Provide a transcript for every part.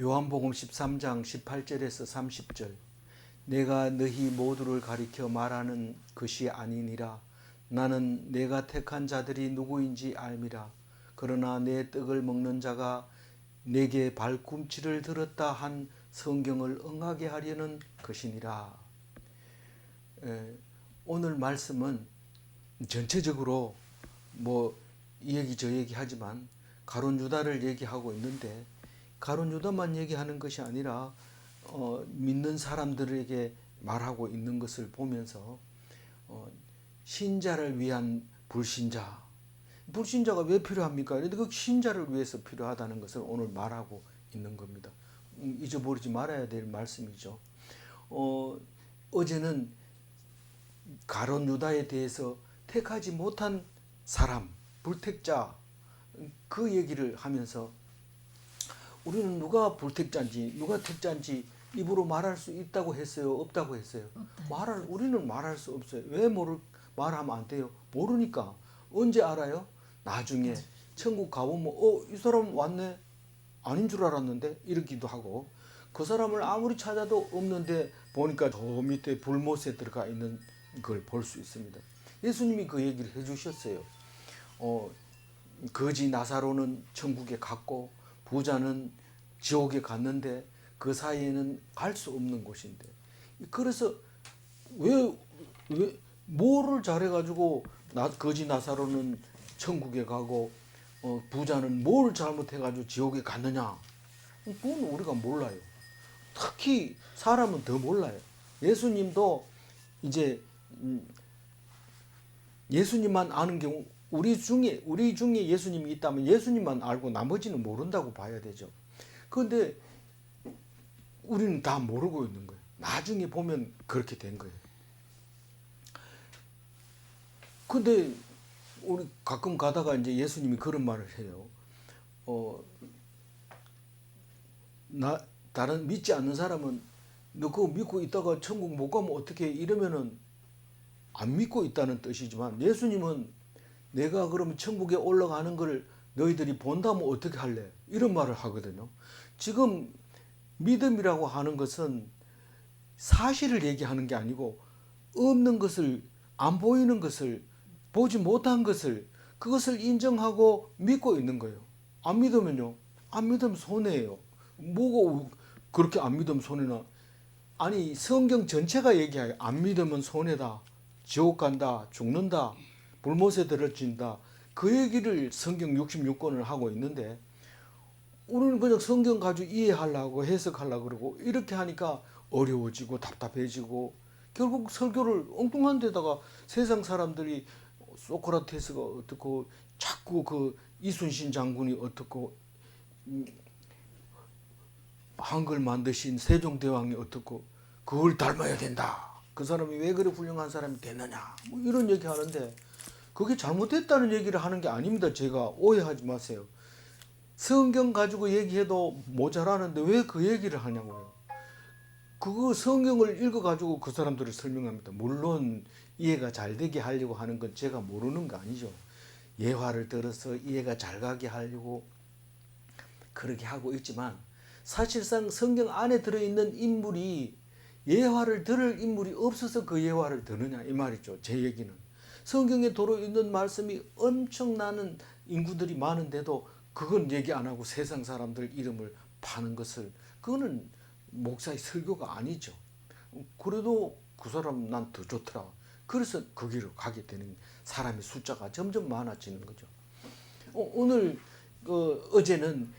요한복음 13장 18절에서 30절. 내가 너희 모두를 가리켜 말하는 것이 아니니라. 나는 내가 택한 자들이 누구인지 알미라. 그러나 내 떡을 먹는 자가 내게 발꿈치를 들었다 한 성경을 응하게 하려는 것이니라. 오늘 말씀은 전체적으로 이 얘기 저 얘기 하지만 가룟 유다를 얘기하고 있는데, 가룟 유다만 얘기하는 것이 아니라 믿는 사람들에게 말하고 있는 것을 보면서 신자를 위한 불신자가 왜 필요합니까? 그런데 그 신자를 위해서 필요하다는 것을 오늘 말하고 있는 겁니다. 잊어버리지 말아야 될 말씀이죠. 어제는 가룟 유다에 대해서 택하지 못한 사람, 불택자, 그 얘기를 하면서 우리는 누가 불택자인지 누가 택자인지 입으로 말할 수 있다고 했어요? 없다고 했어요? 우리는 말할 수 없어요. 왜 말하면 안 돼요? 모르니까. 언제 알아요? 나중에 천국 가보면 이 사람 왔네? 아닌 줄 알았는데? 이러기도 하고, 그 사람을 아무리 찾아도 없는데 보니까 저 밑에 불못에 들어가 있는 걸 볼 수 있습니다. 예수님이 그 얘기를 해주셨어요. 거지 나사로는 천국에 갔고 부자는 지옥에 갔는데 그 사이에는 갈 수 없는 곳인데, 그래서 왜 뭐를 잘해가지고 거지 나사로는 천국에 가고 부자는 뭘 잘못해가지고 지옥에 갔느냐? 그건 우리가 몰라요. 특히 사람은 더 몰라요. 예수님도 이제 예수님만 아는 경우, 우리 중에 예수님이 있다면 예수님만 알고 나머지는 모른다고 봐야 되죠. 그런데 우리는 다 모르고 있는 거예요. 나중에 보면 그렇게 된 거예요. 근데 우리 가끔 가다가 이제 예수님이 그런 말을 해요. 다른 믿지 않는 사람은 너 그거 믿고 있다가 천국 못 가면 어떻게 해? 이러면은 안 믿고 있다는 뜻이지만, 예수님은 내가 그러면 천국에 올라가는 걸 너희들이 본다면 어떻게 할래? 이런 말을 하거든요. 지금 믿음이라고 하는 것은 사실을 얘기하는 게 아니고, 없는 것을, 안 보이는 것을, 보지 못한 것을, 그것을 인정하고 믿고 있는 거예요. 안 믿으면요? 안 믿으면 손해예요. 뭐가 그렇게 안 믿으면 손해나? 아니, 성경 전체가 얘기해요. 안 믿으면 손해다. 지옥 간다. 죽는다. 불못에 들어진다. 그 얘기를 성경 66권을 하고 있는데, 우리는 그냥 성경 가지고 이해하려고 해석하려고 그러고, 이렇게 하니까 어려워지고 답답해지고, 결국 설교를 엉뚱한 데다가 세상 사람들이 소크라테스가 어떻고, 자꾸 그 이순신 장군이 어떻고, 한글 만드신 세종대왕이 어떻고, 그걸 닮아야 된다. 그 사람이 왜 그렇게 훌륭한 사람이 됐느냐, 이런 얘기 하는데, 그게 잘못됐다는 얘기를 하는 게 아닙니다. 제가 오해하지 마세요. 성경 가지고 얘기해도 모자라는데 왜 그 얘기를 하냐고요. 그거 성경을 읽어가지고 그 사람들을 설명합니다. 물론 이해가 잘 되게 하려고 하는 건 제가 모르는 거 아니죠. 예화를 들어서 이해가 잘 가게 하려고 그렇게 하고 있지만, 사실상 성경 안에 들어있는 인물이 예화를 들을 인물이 없어서 그 예화를 듣느냐, 이 말이죠. 제 얘기는 성경에 들어있는 말씀이 엄청나는 인구들이 많은데도 그건 얘기 안 하고 세상 사람들 이름을 파는 것을, 그거는 목사의 설교가 아니죠. 그래도 그 사람 난 더 좋더라. 그래서 거기로 가게 되는 사람의 숫자가 점점 많아지는 거죠. 오늘 어제는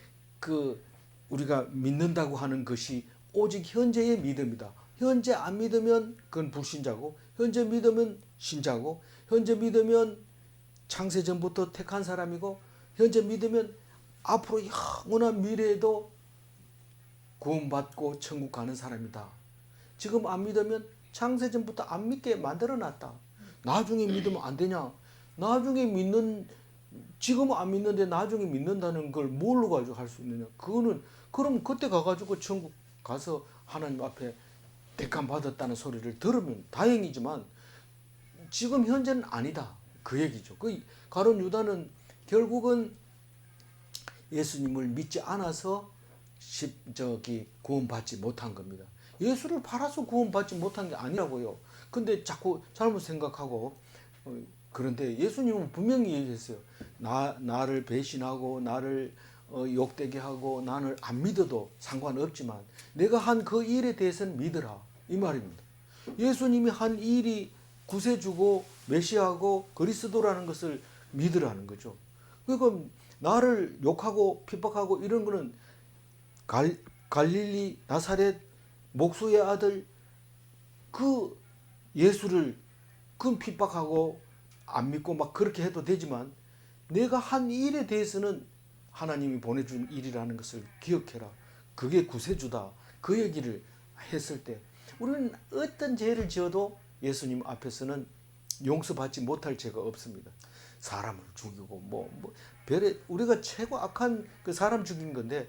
우리가 믿는다고 하는 것이 오직 현재의 믿음이다. 현재 안 믿으면 그건 불신자고, 현재 믿으면 신자고, 현재 믿으면 창세전부터 택한 사람이고, 현재 믿으면 앞으로 영원한 미래에도 구원받고 천국 가는 사람이다. 지금 안 믿으면 창세전부터 안 믿게 만들어놨다. 나중에 믿으면 안 되냐? 지금은 안 믿는데 나중에 믿는다는 걸 뭘로 가지고 할 수 있느냐? 그럼 그때 가가지고 천국 가서 하나님 앞에 택함 받았다는 소리를 들으면 다행이지만, 지금 현재는 아니다. 그 얘기죠. 가룟 유다는 결국은 예수님을 믿지 않아서 구원받지 못한 겁니다. 예수를 팔아서 구원받지 못한 게 아니라고요. 근데 자꾸 잘못 생각하고 그런데 예수님은 분명히 얘기했어요. 나를 배신하고 나를 욕되게 하고 나를 안 믿어도 상관없지만 내가 한 그 일에 대해서는 믿으라 이 말입니다. 예수님이 한 일이 구세주고 메시아고 그리스도라는 것을 믿으라는 거죠. 그러니까 나를 욕하고 핍박하고 이런 거는 갈릴리 나사렛 목수의 아들 그 예수를 그 핍박하고 안 믿고 막 그렇게 해도 되지만 내가 한 일에 대해서는 하나님이 보내준 일이라는 것을 기억해라. 그게 구세주다. 그 얘기를 했을 때 우리는 어떤 죄를 지어도 예수님 앞에서는 용서받지 못할 죄가 없습니다. 사람을 죽이고 별에 우리가 최고 악한 그 사람 죽인 건데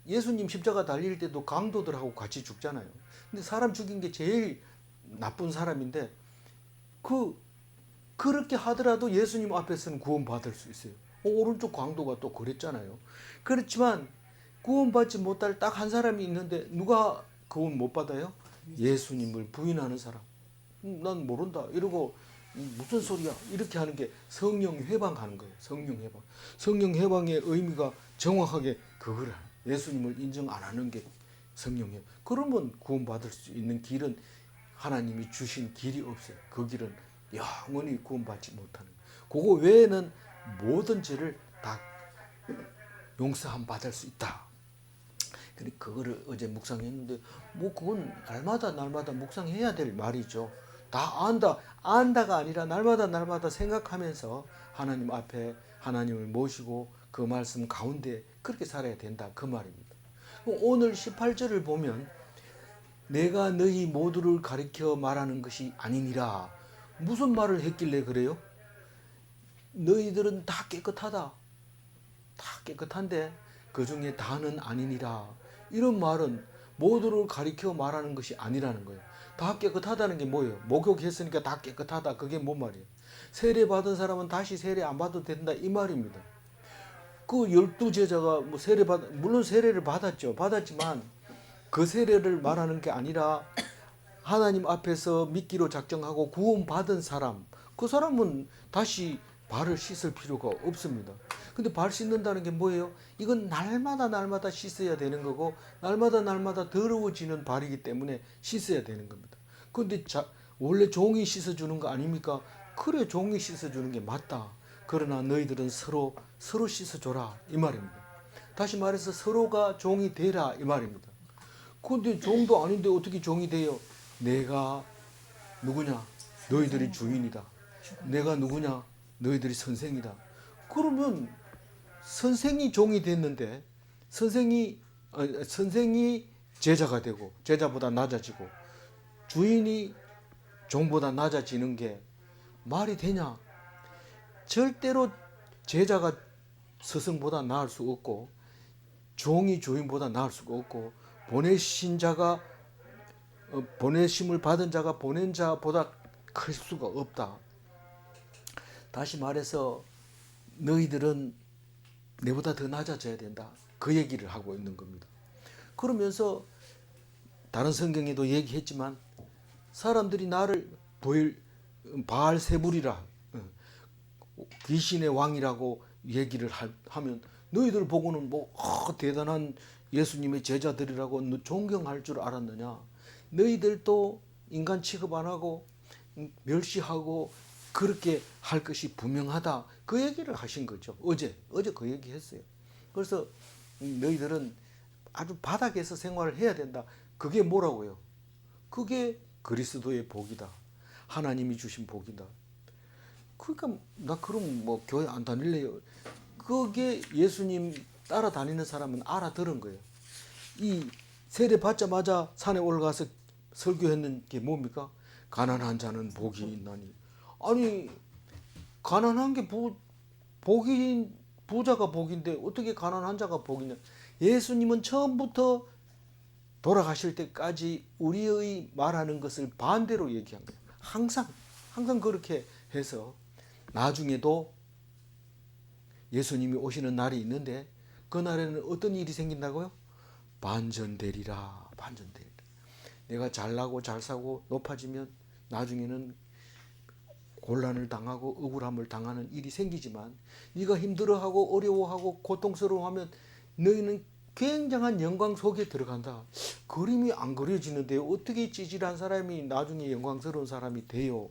예수님 십자가 달릴 때도 강도들하고 같이 죽잖아요. 근데 사람 죽인 게 제일 나쁜 사람인데 그렇게 하더라도 예수님 앞에서는 구원받을 수 있어요. 오른쪽 강도가 또 그랬잖아요. 그렇지만 구원받지 못할 딱 한 사람이 있는데 누가 구원 못 받아요? 예수님을 부인하는 사람. 난 모른다 이러고 무슨 소리야 이렇게 하는 게 성령 회방하는 거예요. 성령 회방. 성령 회방의 의미가 정확하게 그거를 예수님을 인정 안 하는 게 성령 회방. 그러면 구원받을 수 있는 길은 하나님이 주신 길이 없어요. 그 길은 영원히 구원받지 못하는 그거 외에는 모든 죄를 다 용서함 받을 수 있다. 근데 그거를 어제 묵상했는데 그건 날마다 묵상해야 될 말이죠. 다 안다가 아니라 날마다 생각하면서 하나님 앞에 하나님을 모시고 그 말씀 가운데 그렇게 살아야 된다 그 말입니다. 오늘 18절을 보면 내가 너희 모두를 가리켜 말하는 것이 아니니라. 무슨 말을 했길래 그래요? 너희들은 다 깨끗하다. 다 깨끗한데 그 중에 다는 아니니라. 이런 말은 모두를 가리켜 말하는 것이 아니라는 거예요. 다 깨끗하다는 게 뭐예요? 목욕했으니까 다 깨끗하다. 그게 뭔 말이에요? 세례 받은 사람은 다시 세례 안 받아도 된다 이 말입니다. 그 12제자가 물론 세례를 받았지만 그 세례를 말하는 게 아니라 하나님 앞에서 믿기로 작정하고 구원받은 사람, 그 사람은 다시 발을 씻을 필요가 없습니다. 근데 발 씻는다는 게 뭐예요? 이건 날마다 씻어야 되는 거고 날마다 더러워지는 발이기 때문에 씻어야 되는 겁니다. 근데 원래 종이 씻어주는 거 아닙니까? 그래 종이 씻어주는 게 맞다. 그러나 너희들은 서로 씻어줘라 이 말입니다. 다시 말해서 서로가 종이 되라 이 말입니다. 근데 종도 아닌데 어떻게 종이 돼요? 내가 누구냐? 너희들이 주인이다. 내가 누구냐? 너희들이 선생이다. 그러면 선생이 종이 됐는데 선생이 제자가 되고 제자보다 낮아지고 주인이 종보다 낮아지는 게 말이 되냐? 절대로 제자가 스승보다 나을 수 없고 종이 주인보다 나을 수가 없고 보내신 자가 보내심을 받은 자가 보낸 자보다 클 수가 없다. 다시 말해서 너희들은 내보다 더 낮아져야 된다. 그 얘기를 하고 있는 겁니다. 그러면서 다른 성경에도 얘기했지만 사람들이 나를 바알세불이라 귀신의 왕이라고 얘기를 하면 너희들 보고는 대단한 예수님의 제자들이라고 존경할 줄 알았느냐? 너희들도 인간 취급 안 하고 멸시하고 그렇게 할 것이 분명하다. 그 얘기를 하신 거죠. 어제 그 얘기 했어요. 그래서 너희들은 아주 바닥에서 생활을 해야 된다. 그게 뭐라고요? 그게 그리스도의 복이다. 하나님이 주신 복이다. 그러니까 나 그럼 교회 안 다닐래요. 그게 예수님 따라다니는 사람은 알아들은 거예요. 이 세례 받자마자 산에 올라가서 설교했는 게 뭡니까? 가난한 자는 복이 있나니. 아니 가난한 게 부자가 복인데 어떻게 가난한 자가 복이냐? 예수님은 처음부터 돌아가실 때까지 우리의 말하는 것을 반대로 얘기한 거예요. 항상 그렇게 해서 나중에도 예수님이 오시는 날이 있는데 그 날에는 어떤 일이 생긴다고요? 반전되리라. 반전되리라. 내가 잘나고 잘 사고 높아지면 나중에는 곤란을 당하고 억울함을 당하는 일이 생기지만 네가 힘들어하고 어려워하고 고통스러워하면 너희는 굉장한 영광 속에 들어간다. 그림이 안 그려지는데 어떻게 찌질한 사람이 나중에 영광스러운 사람이 돼요?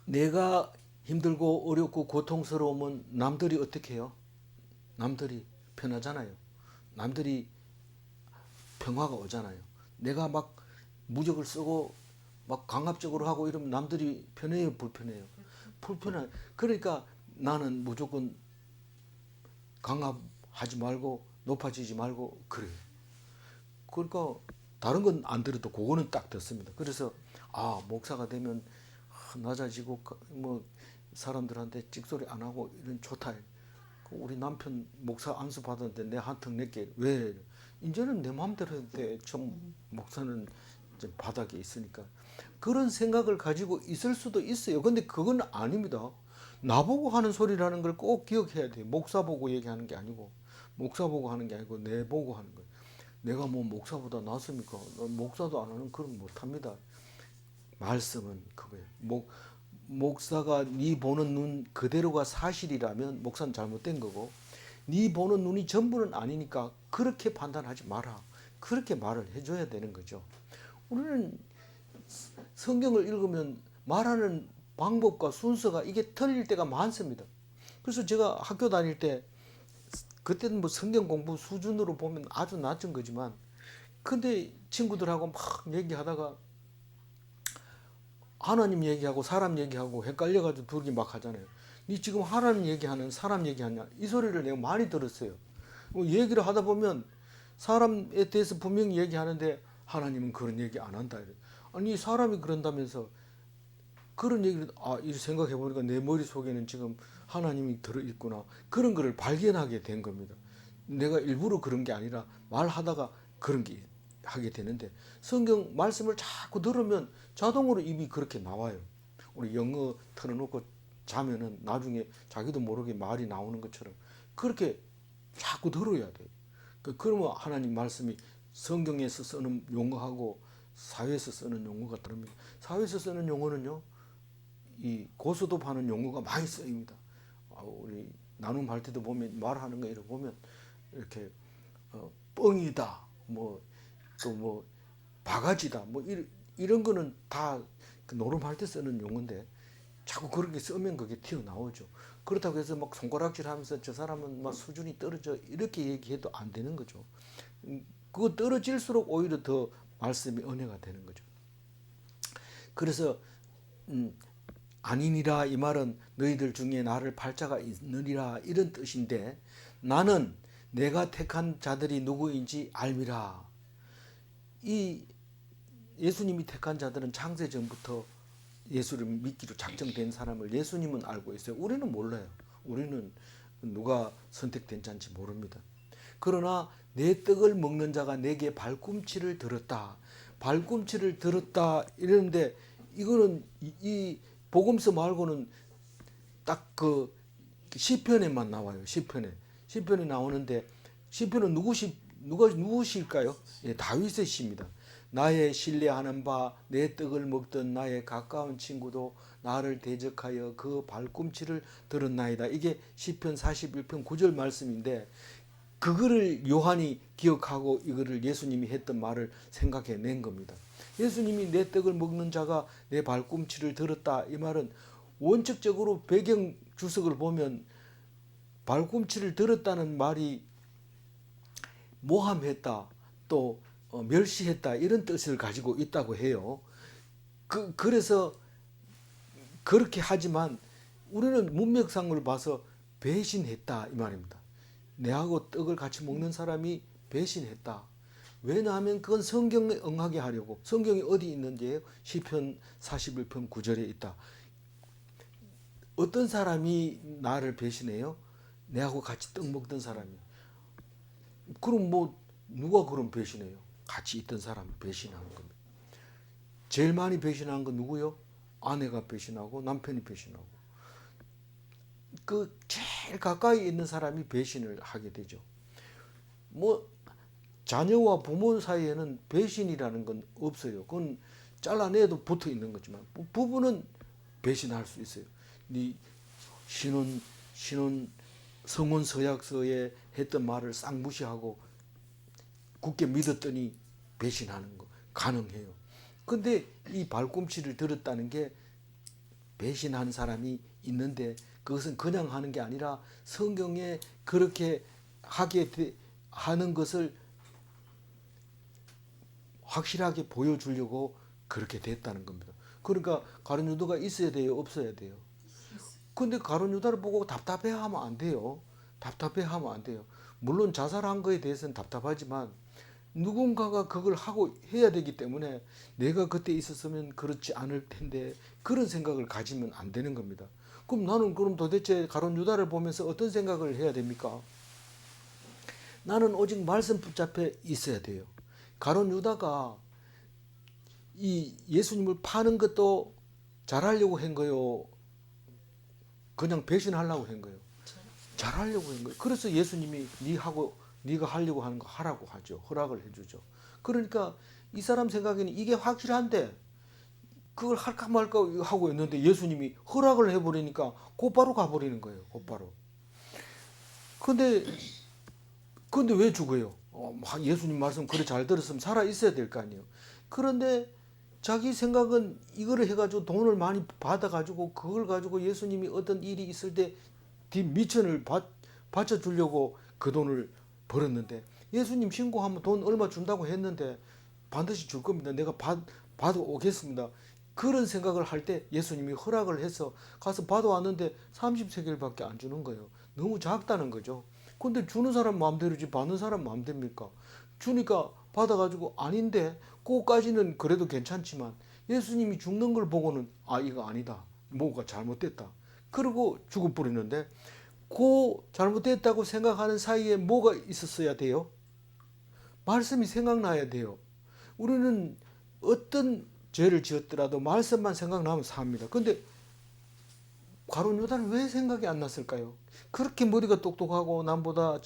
내가 힘들고 어렵고 고통스러우면 남들이 어떻게 해요? 남들이 편하잖아요. 남들이 평화가 오잖아요. 내가 막 무적을 쓰고 막 강압적으로 하고 이러면 남들이 편해요, 불편해요? 불편해. 그러니까 나는 무조건 강압하지 말고 높아지지 말고 그래요. 그러니까 다른 건 안 들어도 그거는 딱 듣습니다. 그래서 목사가 되면 낮아지고 뭐 사람들한테 찍소리 안 하고 이런 좋다. 우리 남편 목사 안수 받았는데 내 한턱 낼게. 왜? 이제는 내 마음대로 해도 돼. 좀 목사는 좀 바닥에 있으니까. 그런 생각을 가지고 있을 수도 있어요. 근데 그건 아닙니다. 나보고 하는 소리라는 걸 꼭 기억해야 돼요. 목사 보고 얘기하는 게 아니고, 목사 보고 하는 게 아니고 내 보고 하는 거예요. 내가 뭐 목사보다 낫습니까? 목사도 안 하는 그런 못합니다. 말씀은 그거예요. 목사가 네 보는 눈 그대로가 사실이라면 목사는 잘못된 거고, 네 보는 눈이 전부는 아니니까 그렇게 판단하지 마라. 그렇게 말을 해줘야 되는 거죠. 우리는 성경을 읽으면 말하는 방법과 순서가 이게 틀릴 때가 많습니다. 그래서 제가 학교 다닐 때 그때는 뭐 성경 공부 수준으로 보면 아주 낮은 거지만, 근데 친구들하고 막 얘기하다가 하나님 얘기하고 사람 얘기하고 헷갈려가지고 둘이 막 하잖아요. 니 지금 하나님 얘기하는 사람 얘기하냐? 이 소리를 내가 많이 들었어요. 뭐 얘기를 하다 보면 사람에 대해서 분명히 얘기하는데 하나님은 그런 얘기 안 한다. 아니 사람이 그런다면서 그런 얘기를 이 생각해 보니까 내 머릿속에는 지금 하나님이 들어 있구나. 그런 거를 발견하게 된 겁니다. 내가 일부러 그런 게 아니라 말하다가 그런 게 하게 되는데, 성경 말씀을 자꾸 들으면 자동으로 입이 그렇게 나와요. 우리 영어 틀어놓고 자면은 나중에 자기도 모르게 말이 나오는 것처럼 그렇게 자꾸 들어야 돼요. 그러면 하나님 말씀이 성경에서 쓰는 용어하고 사회에서 쓰는 용어가 다릅니다. 사회에서 쓰는 용어는요, 이 고스톱하는 용어가 많이 쓰입니다. 우리 나눔할 때도 보면 말하는 거 이렇게 보면 이렇게 뻥이다, 뭐 또 뭐 바가지다, 뭐 이런 거는 다 노름할 때 쓰는 용어인데 자꾸 그렇게 쓰면 그게 튀어나오죠. 그렇다고 해서 막 손가락질하면서 저 사람은 막 수준이 떨어져 이렇게 얘기해도 안 되는 거죠. 그거 떨어질수록 오히려 더 말씀이 은혜가 되는 거죠. 그래서 아니니라 이 말은 너희들 중에 나를 팔자가 있느니라 이런 뜻인데, 나는 내가 택한 자들이 누구인지 알미라. 이 예수님이 택한 자들은 창세전부터 예수를 믿기로 작정된 사람을 예수님은 알고 있어요. 우리는 몰라요. 우리는 누가 선택된 자인지 모릅니다. 그러나 내 떡을 먹는 자가 내게 발꿈치를 들었다. 발꿈치를 들었다 이러는데, 이거는 이 복음서 말고는 딱 그 시편에만 나와요. 시편에 나오는데, 시편은 누구실까요? 예, 다윗의 시입니다. 나의 신뢰하는 바 내 떡을 먹던 나의 가까운 친구도 나를 대적하여 그 발꿈치를 들었나이다. 이게 시편 41편 9절 말씀인데, 그거를 요한이 기억하고 이거를 예수님이 했던 말을 생각해 낸 겁니다. 예수님이 내 떡을 먹는 자가 내 발꿈치를 들었다. 이 말은 원칙적으로 배경 주석을 보면 발꿈치를 들었다는 말이 모함했다, 또 멸시했다 이런 뜻을 가지고 있다고 해요. 그래서 그렇게 하지만 우리는 문맥상을 봐서 배신했다 이 말입니다. 내하고 떡을 같이 먹는 사람이 배신했다. 왜냐하면 그건 성경에 응하게 하려고. 성경이 어디 있는지요? 시편 41편 9절에 있다. 어떤 사람이 나를 배신해요? 내하고 같이 떡 먹던 사람이. 그럼 뭐 누가 그럼 배신해요? 같이 있던 사람이 배신하는 겁니다. 제일 많이 배신한 건 누구요? 아내가 배신하고 남편이 배신하고. 그 제일 가까이 있는 사람이 배신을 하게 되죠. 뭐 자녀와 부모 사이에는 배신이라는 건 없어요. 그건 잘라내도 붙어 있는 거지만 부부는 배신할 수 있어요. 네 신혼 성혼 서약서에 했던 말을 싹 무시하고 굳게 믿었더니 배신하는 거 가능해요. 근데 이 발꿈치를 들었다는 게 배신한 사람이 있는데 그것은 그냥 하는 게 아니라 성경에 그렇게 하는 것을 확실하게 보여주려고 그렇게 됐다는 겁니다. 그러니까 가룟 유다가 있어야 돼요, 없어야 돼요? 근데 가룟 유다를 보고 답답해하면 안 돼요. 답답해하면 안 돼요. 물론 자살한 거에 대해서는 답답하지만 누군가가 그걸 하고 해야 되기 때문에 내가 그때 있었으면 그렇지 않을 텐데 그런 생각을 가지면 안 되는 겁니다. 그럼 나는 그럼 도대체 가룟 유다를 보면서 어떤 생각을 해야 됩니까? 나는 오직 말씀 붙잡혀 있어야 돼요. 가룟 유다가 이 예수님을 파는 것도 잘하려고 한 거요. 그냥 배신하려고 한 거예요. 잘하려고 한 거예요. 그래서 예수님이 네가 하려고 하는 거 하라고 하죠. 허락을 해주죠. 그러니까 이 사람 생각에는 이게 확실한데 그걸 할까 말까 하고 있는데 예수님이 허락을 해버리니까 곧바로 가버리는 거예요. 곧바로. 근데 왜 죽어요? 예수님 말씀 그래 잘 들었으면 살아 있어야 될 거 아니에요. 그런데 자기 생각은 이거를 해가지고 돈을 많이 받아가지고 그걸 가지고 예수님이 어떤 일이 있을 때 미천을 바쳐주려고 그 돈을 벌었는데 예수님 신고하면 돈 얼마 준다고 했는데 반드시 줄 겁니다. 내가 받아오겠습니다. 그런 생각을 할 때 예수님이 허락을 해서 가서 받아왔는데 30세겔밖에 안 주는 거예요. 너무 작다는 거죠. 근데 주는 사람 마음대로지 받는 사람 마음대로입니까? 주니까 받아가지고 아닌데 그거까지는 그래도 괜찮지만 예수님이 죽는 걸 보고는 이거 아니다. 뭐가 잘못됐다. 그러고 죽어버리는데 그 잘못됐다고 생각하는 사이에 뭐가 있었어야 돼요? 말씀이 생각나야 돼요. 우리는 어떤 죄를 지었더라도 말씀만 생각나면 삽니다. 근데 가룟 유다는 왜 생각이 안 났을까요? 그렇게 머리가 똑똑하고 남보다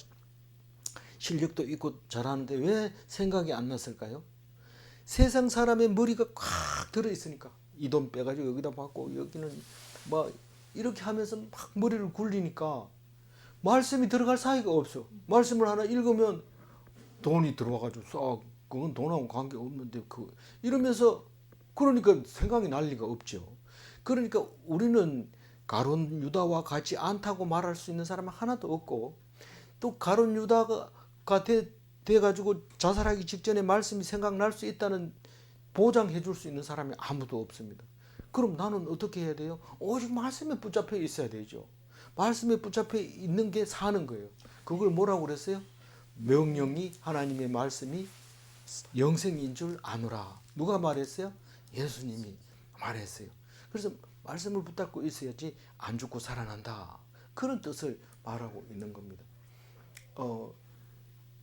실력도 있고 잘하는데 왜 생각이 안 났을까요? 세상 사람의 머리가 꽉 들어있으니까 이 돈 빼가지고 여기다 받고 여기는 뭐 이렇게 하면서 막 머리를 굴리니까 말씀이 들어갈 사이가 없어. 말씀을 하나 읽으면 돈이 들어와가지고 싹 그건 돈하고 관계 없는데 이러면서 그러니까 생각이 날 리가 없죠. 그러니까 우리는 가룟 유다와 같지 않다고 말할 수 있는 사람은 하나도 없고 또 가룟 유다가 돼가지고 자살하기 직전에 말씀이 생각날 수 있다는 보장해 줄 수 있는 사람이 아무도 없습니다. 그럼 나는 어떻게 해야 돼요? 오직 말씀에 붙잡혀 있어야 되죠. 말씀에 붙잡혀 있는 게 사는 거예요. 그걸 뭐라고 그랬어요? 명령이 하나님의 말씀이 영생인 줄 아노라. 누가 말했어요? 예수님이 말했어요. 그래서 말씀을 붙잡고 있어야지 안 죽고 살아난다. 그런 뜻을 말하고 있는 겁니다.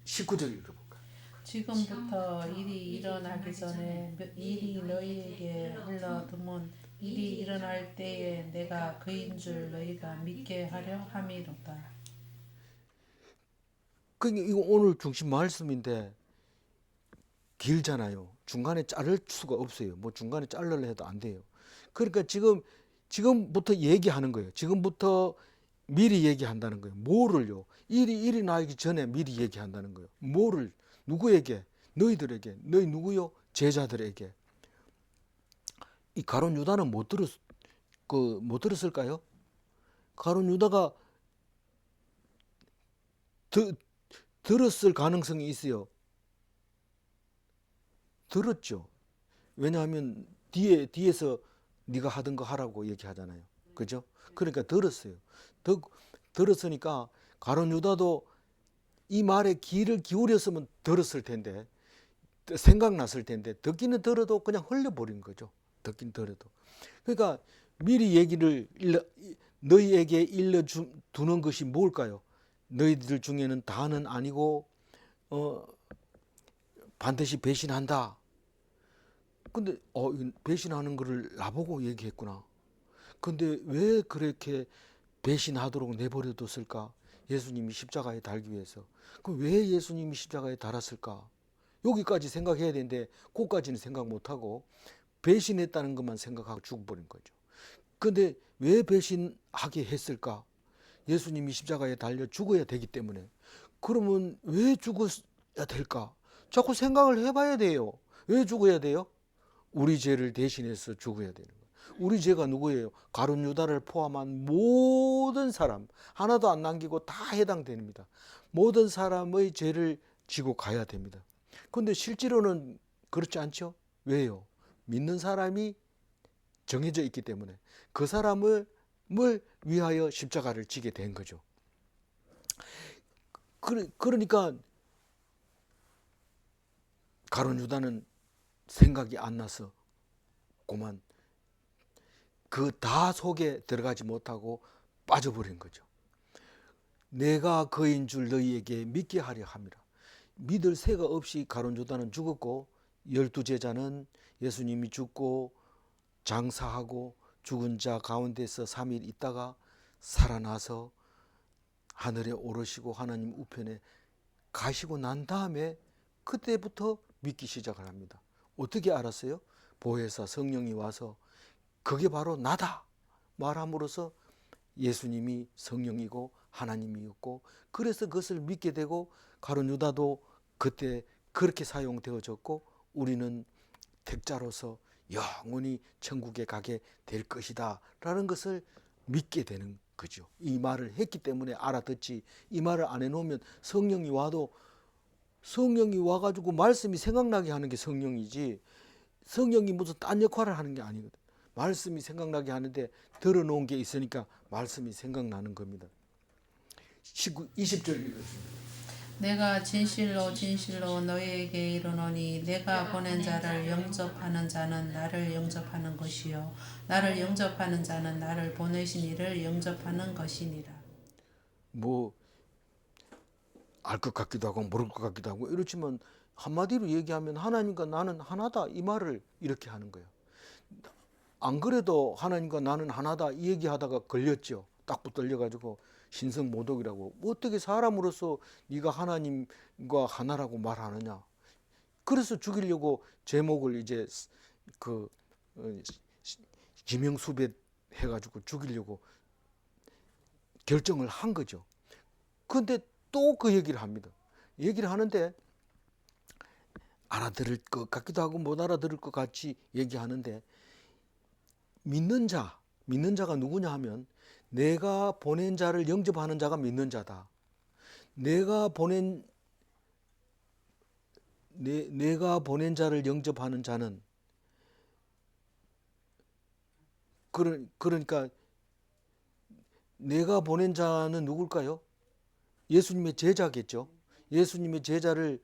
19절 읽어볼까요? 지금부터 일이 일어나기 전에 일이 너희에게 흘러드문 일이 일어날 때에 내가 그인 줄 너희가 믿게 하려 함이로다. 이거 오늘 중심 말씀인데 길잖아요. 중간에 자를 수가 없어요. 뭐 중간에 자르려 해도 안 돼요. 그러니까 지금부터 얘기하는 거예요. 지금부터 미리 얘기한다는 거예요. 뭐를요? 일이 나기 전에 미리 얘기한다는 거예요. 뭐를 누구에게? 너희들에게. 너희 누구요? 제자들에게. 이 가룟 유다는 못 들었을까요? 가룟 유다가 들었을 가능성이 있어요. 들었죠. 왜냐하면 뒤에서 네가 하던 거 하라고 얘기하잖아요. 그죠? 그러니까 들었어요. 들었으니까 가룟 유다도 이 말에 귀를 기울였으면 들었을 텐데 생각났을 텐데 듣기는 들어도 그냥 흘려버린 거죠. 듣긴 들어도. 그러니까 미리 얘기를 너희에게 일러두는 것이 뭘까요? 너희들 중에는 다는 아니고 반드시 배신한다. 근데 배신하는 거를 나보고 얘기했구나. 근데 왜 그렇게 배신하도록 내버려뒀을까? 예수님이 십자가에 달기 위해서. 그럼 왜 예수님이 십자가에 달았을까? 여기까지 생각해야 되는데 그것까지는 생각 못하고 배신했다는 것만 생각하고 죽어버린 거죠. 근데 왜 배신하게 했을까? 예수님이 십자가에 달려 죽어야 되기 때문에. 그러면 왜 죽어야 될까? 자꾸 생각을 해봐야 돼요. 왜 죽어야 돼요? 우리 죄를 대신해서 죽어야 되는 거예요. 우리 죄가 누구예요? 가룟 유다를 포함한 모든 사람, 하나도 안 남기고 다 해당됩니다. 모든 사람의 죄를 지고 가야 됩니다. 그런데 실제로는 그렇지 않죠? 왜요? 믿는 사람이 정해져 있기 때문에 그 사람을 위하여 십자가를 지게 된 거죠. 그러니까 가룟 유다는 생각이 안 나서 그만 그 다 속에 들어가지 못하고 빠져버린 거죠. 내가 그인 줄 너희에게 믿게 하려 함이라. 믿을 새가 없이 가룟 유다는 죽었고 12제자는 예수님이 죽고 장사하고 죽은 자 가운데서 3일 있다가 살아나서 하늘에 오르시고 하나님 우편에 가시고 난 다음에 그때부터 믿기 시작을 합니다. 어떻게 알았어요? 보혜사 성령이 와서 그게 바로 나다 말함으로써 예수님이 성령이고 하나님이었고 그래서 그것을 믿게 되고 가룟 유다도 그때 그렇게 사용되어졌고 우리는 택자로서 영원히 천국에 가게 될 것이다 라는 것을 믿게 되는 거죠. 이 말을 했기 때문에 알아듣지, 이 말을 안 해놓으면 성령이 와도 성령이 와가지고 말씀이 생각나게 하는 게 성령이지 성령이 무슨 딴 역할을 하는 게 아니거든. 말씀이 생각나게 하는데 들어놓은 게 있으니까 말씀이 생각나는 겁니다. 20절 읽었습니다. 내가 진실로 진실로 너희에게 이르노니 내가 보낸 자를 영접하는 자는 나를 영접하는 것이요 나를 영접하는 자는 나를 보내신 이를 영접하는 것이니라. 뭐 알 것 같기도 하고 모를 것 같기도 하고 이렇지만 한마디로 얘기하면 하나님과 나는 하나다 이 말을 이렇게 하는 거예요. 안 그래도 하나님과 나는 하나다 이 얘기하다가 걸렸죠. 딱 붙들려가지고 신성모독이라고. 어떻게 사람으로서 네가 하나님과 하나라고 말하느냐. 그래서 죽이려고 제목을 이제 그 지명수배 해가지고 죽이려고 결정을 한 거죠. 그런데 또 그 얘기를 합니다. 얘기를 하는데 알아들을 것 같기도 하고 못 알아들을 것 같이 얘기하는데 믿는 자가 누구냐 하면 내가 보낸 자를 영접하는 자가 믿는 자다. 내가 보낸 자를 영접하는 자는 그러니까 내가 보낸 자는 누굴까요? 예수님의 제자겠죠. 예수님의 제자를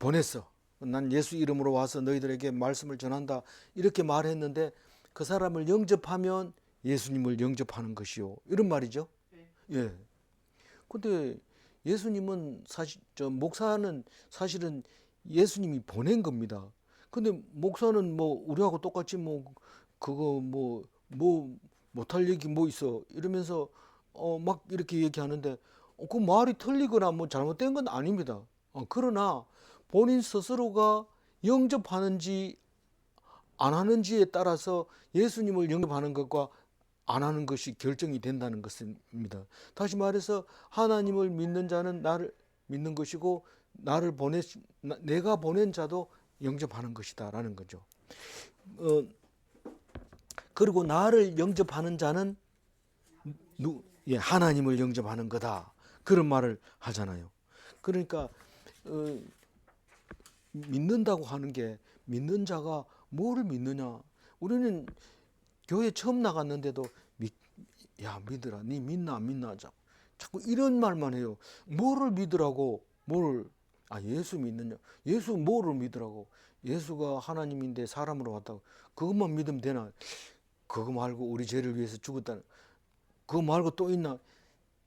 보냈어. 난 예수 이름으로 와서 너희들에게 말씀을 전한다. 이렇게 말했는데 그 사람을 영접하면 예수님을 영접하는 것이요. 이런 말이죠. 네. 예. 근데 예수님은 목사는 사실은 예수님이 보낸 겁니다. 근데 목사는 뭐 우리하고 똑같이 뭐 그거 뭐 못할 얘기 뭐 있어 이러면서 막 이렇게 얘기하는데 그 말이 틀리거나 뭐 잘못된 건 아닙니다. 그러나 본인 스스로가 영접하는지 안 하는지에 따라서 예수님을 영접하는 것과 안 하는 것이 결정이 된다는 것입니다. 다시 말해서 하나님을 믿는 자는 나를 믿는 것이고 내가 보낸 자도 영접하는 것이다라는 거죠. 그리고 나를 영접하는 자는 하나님을 영접하는 거다. 그런 말을 하잖아요. 그러니까 믿는다고 하는 게 믿는 자가 뭐를 믿느냐. 우리는 교회 처음 나갔는데도 믿으라. 니 믿나 안 믿나. 자꾸 이런 말만 해요. 뭐를 믿으라고. 예수 믿느냐. 예수 뭐를 믿으라고. 예수가 하나님인데 사람으로 왔다고. 그것만 믿으면 되나. 그거 말고 우리 죄를 위해서 죽었다는. 그거 말고 또 있나.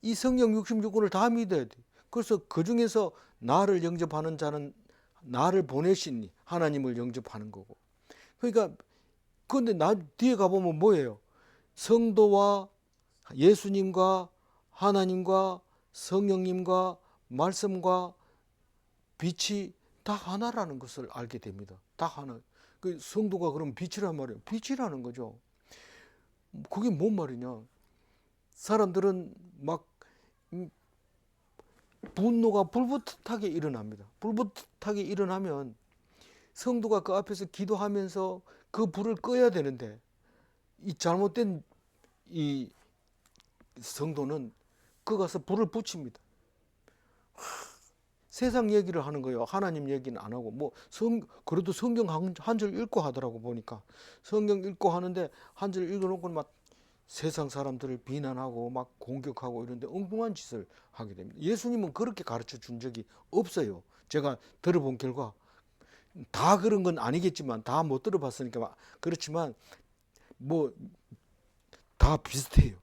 이 성경 66권을 다 믿어야 돼. 그래서 그 중에서 나를 영접하는 자는 나를 보내신 하나님을 영접하는 거고. 그러니까 그런데 뒤에 가보면 뭐예요? 성도와 예수님과 하나님과 성령님과 말씀과 빛이 다 하나라는 것을 알게 됩니다. 다 하나. 그 성도가 그럼 빛이란 말이에요. 빛이라는 거죠. 그게 뭔 말이냐? 사람들은 막 분노가 불붙하게 일어납니다. 불붙하게 일어나면 성도가 그 앞에서 기도하면서 그 불을 꺼야 되는데 이 잘못된 이 성도는 그 가서 불을 붙입니다. 세상 얘기를 하는 거예요. 하나님 얘기는 안 하고 그래도 성경 한 줄 읽고 하더라고. 보니까 성경 읽고 하는데 한 줄 읽어놓고 막 세상 사람들을 비난하고 막 공격하고 이런데 엉뚱한 짓을 하게 됩니다. 예수님은 그렇게 가르쳐 준 적이 없어요. 제가 들어본 결과 다 그런 건 아니겠지만 다 못 들어봤으니까 그렇지만 뭐 다 비슷해요.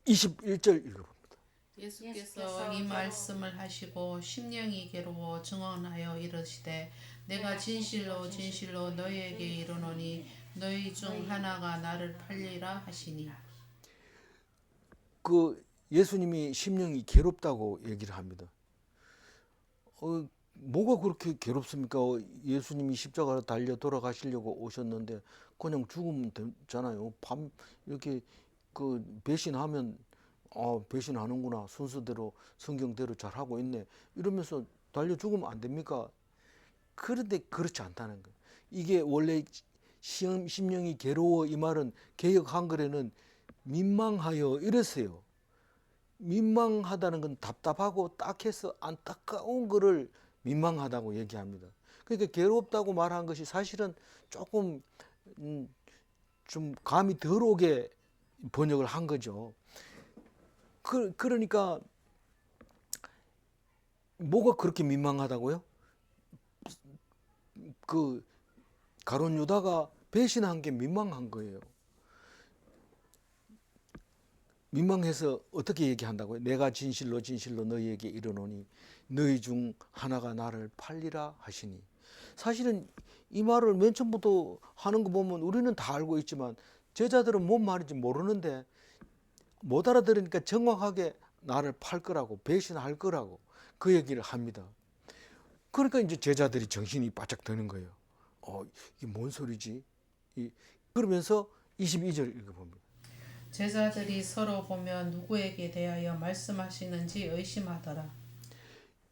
21절 읽어봅니다. 예수께서 이 말씀을 하시고 심령이 괴로워 증언하여 이르시되 내가 진실로 진실로 너희에게 이르노니 너희 중 하나가 나를 팔리라 하시니. 그 예수님이 심령이 괴롭다고 얘기를 합니다. 뭐가 그렇게 괴롭습니까? 예수님이 십자가로 달려 돌아가시려고 오셨는데 그냥 죽으면 되잖아요. 밤 이렇게 그 배신하면 배신하는구나. 순서대로 성경대로 잘하고 있네. 이러면서 달려 죽으면 안 됩니까? 그런데 그렇지 않다는 거예요. 이게 원래 심령이 괴로워 이 말은 개역 한글에는 민망하여 이랬어요. 민망하다는 건 답답하고 딱해서 안타까운 거를 민망하다고 얘기합니다. 그러니까 괴롭다고 말한 것이 사실은 조금 좀 감이 덜 오게 번역을 한 거죠. 그러니까 뭐가 그렇게 민망하다고요? 그 가룟 유다가 배신한 게 민망한 거예요. 민망해서 어떻게 얘기한다고요? 내가 진실로 진실로 너희에게 이르노니 너희 중 하나가 나를 팔리라 하시니. 사실은 이 말을 맨 처음부터 하는 거 보면 우리는 다 알고 있지만 제자들은 뭔 말인지 모르는데 못 알아들으니까 정확하게 나를 팔 거라고 배신할 거라고 그 얘기를 합니다. 그러니까 이제 제자들이 정신이 바짝 드는 거예요. 이게 뭔 소리지? 그러면서 22절 읽어봅니다. 제자들이 서로 보며 누구에게 대하여 말씀하시는지 의심하더라.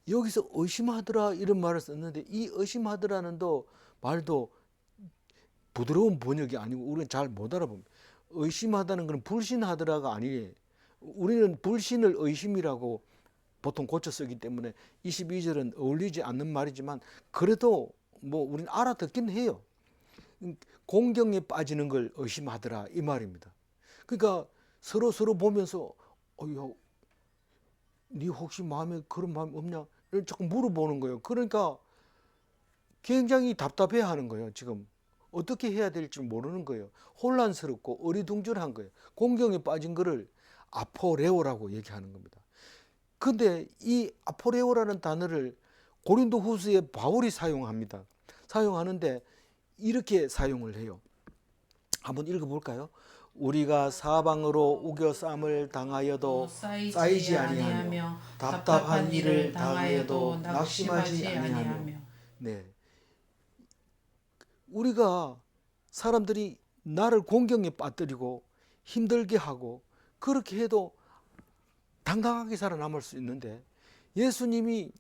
여기서 의심하더라 이런 말을 썼는데 이 의심하더라는 말도 부드러운 번역이 아니고 우리는 잘 못 알아봅니다. 의심하다는 건 불신하더라가 아니에요. 우리는 불신을 의심이라고 보통 고쳐 쓰기 때문에 22절은 어울리지 않는 말이지만 그래도 뭐 우리는 알아듣긴 해요. 공경에 빠지는 걸 의심하더라 이 말입니다. 그러니까 서로 보면서 야, 네 혹시 마음에 그런 마음 없냐? 이렇게 자꾸 물어보는 거예요. 그러니까 굉장히 답답해하는 거예요. 지금 어떻게 해야 될지 모르는 거예요. 혼란스럽고 어리둥절한 거예요. 공경에 빠진 거를 아포레오라고 얘기하는 겁니다. 근데 이 아포레오라는 단어를 고린도 후서에 바울이 사용합니다. 사용하는데 이렇게 사용을 해요. 한번 읽어볼까요? 우리가 사방으로 우겨쌈을 당하여도 쌓이지 아니하며 답답한 일을 당하여도 낙심하지 아니하며. 네, 우리가 사람들이 나를 공경에 빠뜨리고 힘들게 하고 그렇게 해도 당당하게 살아남을 수 있는데 예수님이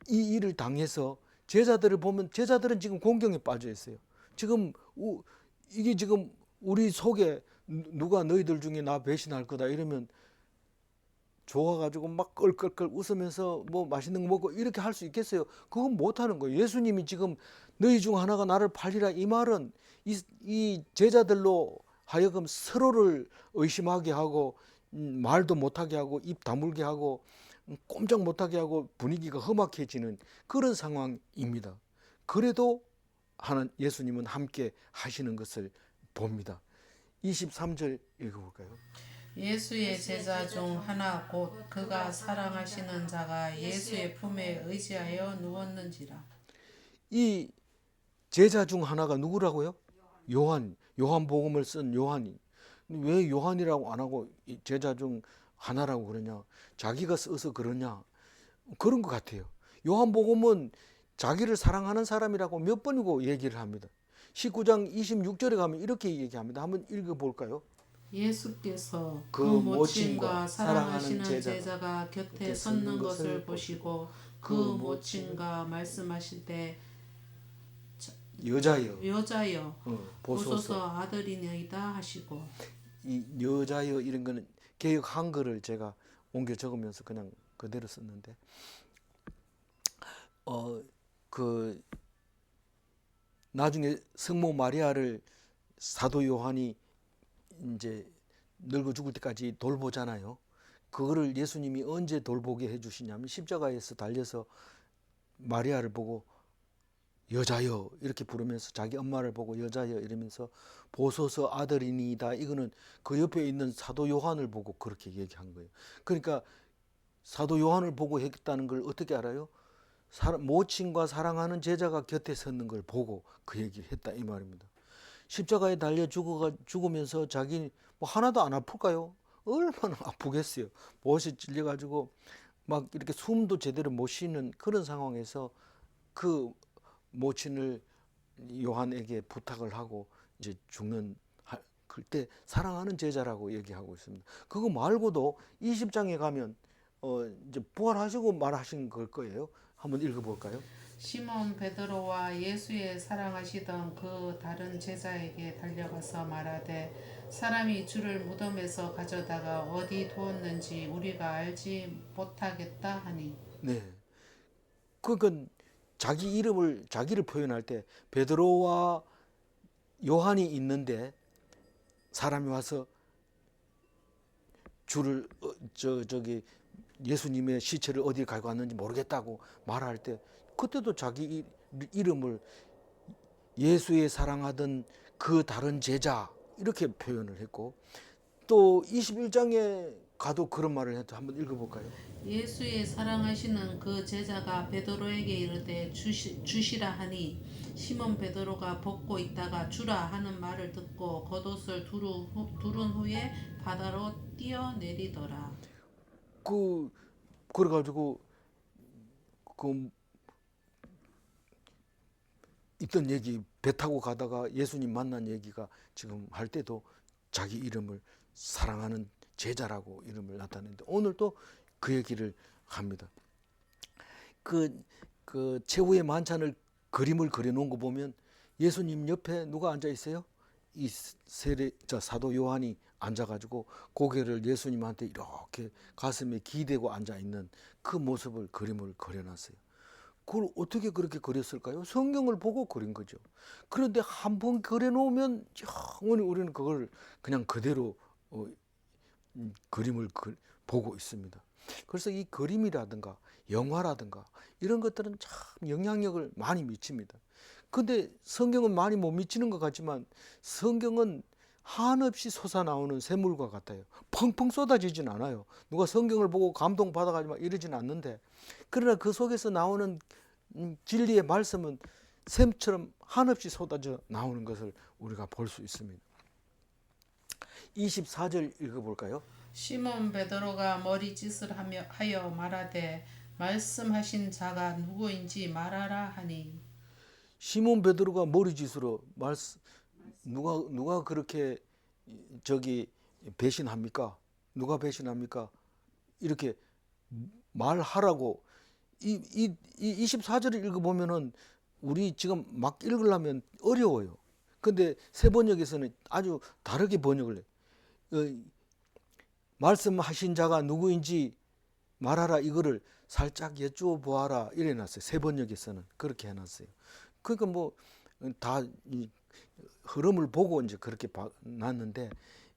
이 일을 당해서 제자들을 보면 제자들은 지금 공경에 빠져 있어요. 지금 이게 지금 우리 속에 누가 너희들 중에 나 배신할 거다 이러면 좋아가지고 막 껄껄껄 웃으면서 뭐 맛있는 거 먹고 이렇게 할 수 있겠어요? 그건 못하는 거예요. 예수님이 지금 너희 중 하나가 나를 팔리라 이 말은 이 제자들로 하여금 서로를 의심하게 하고 말도 못하게 하고 입 다물게 하고 꼼짝 못하게 하고 분위기가 험악해지는 그런 상황입니다. 그래도 예수님은 함께 하시는 것을 봅니다. 23절 읽어볼까요? 예수의 제자 중 하나 곧 그가 사랑하시는 자가 예수의 품에 의지하여 누웠는지라. 이 제자 중 하나가 누구라고요? 요한복음을 쓴 요한이. 왜 요한이라고 안 하고 이 제자 중 하나라고 그러냐? 자기가 써서 그러냐? 그런 것 같아요. 요한복음은 자기를 사랑하는 사람이라고 몇 번이고 얘기를 합니다. 19장 26절에 가면 이렇게 얘기합니다. 한번 읽어볼까요? 예수께서 그 그 모친과 모친과 사랑하는 사랑하시는 제자가 곁에 섰는 것을 보시고 그 모친과 말씀하실 때 여자여, 여자여 보소서. 보소서 아들이니이다 하시고. 이 여자여 이런 거는 개역 한글을 제가 옮겨 적으면서 그냥 그대로 썼는데, 그 나중에 성모 마리아를 사도 요한이 이제 늙어 죽을 때까지 돌보잖아요. 그거를 예수님이 언제 돌보게 해주시냐면 십자가에서 달려서 마리아를 보고 여자여 이렇게 부르면서 자기 엄마를 보고 여자여 이러면서 보소서 아들이니이다. 이거는 그 옆에 있는 사도 요한을 보고 그렇게 얘기한 거예요. 그러니까 사도 요한을 보고 했다는 걸 어떻게 알아요? 모친과 사랑하는 제자가 곁에 섰는 걸 보고 그 얘기를 했다 이 말입니다. 십자가에 달려 죽으면서 자기 뭐 하나도 안 아플까요? 얼마나 아프겠어요. 못이 찔려가지고 막 이렇게 숨도 제대로 못 쉬는 그런 상황에서 그 모친을 요한에게 부탁을 하고 이제 죽는 그때 사랑하는 제자라고 얘기하고 있습니다. 그거 말고도 20장에 가면 이제 부활하시고 말하신 걸 거예요. 한번 읽어볼까요? 시몬 베드로와 예수의 사랑하시던 그 다른 제자에게 달려가서 말하되 사람이 주를 무덤에서 가져다가 어디 두었는지 우리가 알지 못하겠다 하니. 네. 그러니까 자기를 표현할 때 베드로와 요한이 있는데 사람이 와서 주를 저기 예수님의 시체를 어디에 가지고 왔는지 모르겠다고 말할 때 그때도 자기 이름을 예수의 사랑하던 그 다른 제자 이렇게 표현을 했고, 또 21장에 가도 그런 말을 해도 한번 읽어볼까요? 예수의 사랑하시는 그 제자가 베드로에게 이르되 주시라 하니 시몬 베드로가 벗고 있다가 주라 하는 말을 듣고 겉옷을 두른 후에 바다로 뛰어내리더라. 그 그래가지고 그 있던 얘기 배 타고 가다가 예수님 만난 얘기가 지금 할 때도 자기 이름을 사랑하는 제자라고 이름을 나타내는데 오늘 또 그 얘기를 합니다. 그 최후의 만찬을 그림을 그려놓은 거 보면 예수님 옆에 누가 앉아 있어요? 이 사도 요한이 앉아가지고 고개를 예수님한테 이렇게 가슴에 기대고 앉아 있는 그 모습을 그림을 그려놨어요. 그걸 어떻게 그렇게 그렸을까요? 성경을 보고 그린 거죠. 그런데 한 번 그려놓으면 영원히 우리는 그걸 그냥 그대로 그림을 보고 있습니다. 그래서 이 그림이라든가 영화라든가 이런 것들은 참 영향력을 많이 미칩니다. 근데 성경은 많이 못 미치는 것 같지만 성경은 한없이 솟아나오는 샘물과 같아요. 펑펑 쏟아지진 않아요. 누가 성경을 보고 감동받아가지고 이러진 않는데, 그러나 그 속에서 나오는 진리의 말씀은 샘처럼 한없이 쏟아져 나오는 것을 우리가 볼 수 있습니다. 24절 읽어볼까요? 시몬 베드로가 머리짓을 하여 말하되 말씀하신 자가 누구인지 말하라 하니. 시몬 베드로가 머리짓으로 누가 그렇게 저기 배신합니까? 누가 배신합니까? 이렇게 말하라고 이 24절을 읽어보면은 우리 지금 막 읽으려면 어려워요. 근데 새 번역에서는 아주 다르게 번역을 해요. 말씀하신 자가 누구인지 말하라 이거를 살짝 여쭈어 보아라 이래 놨어요. 새 번역에서는 그렇게 해놨어요. 그러니까 뭐 다 흐름을 보고 이제 그렇게 놨는데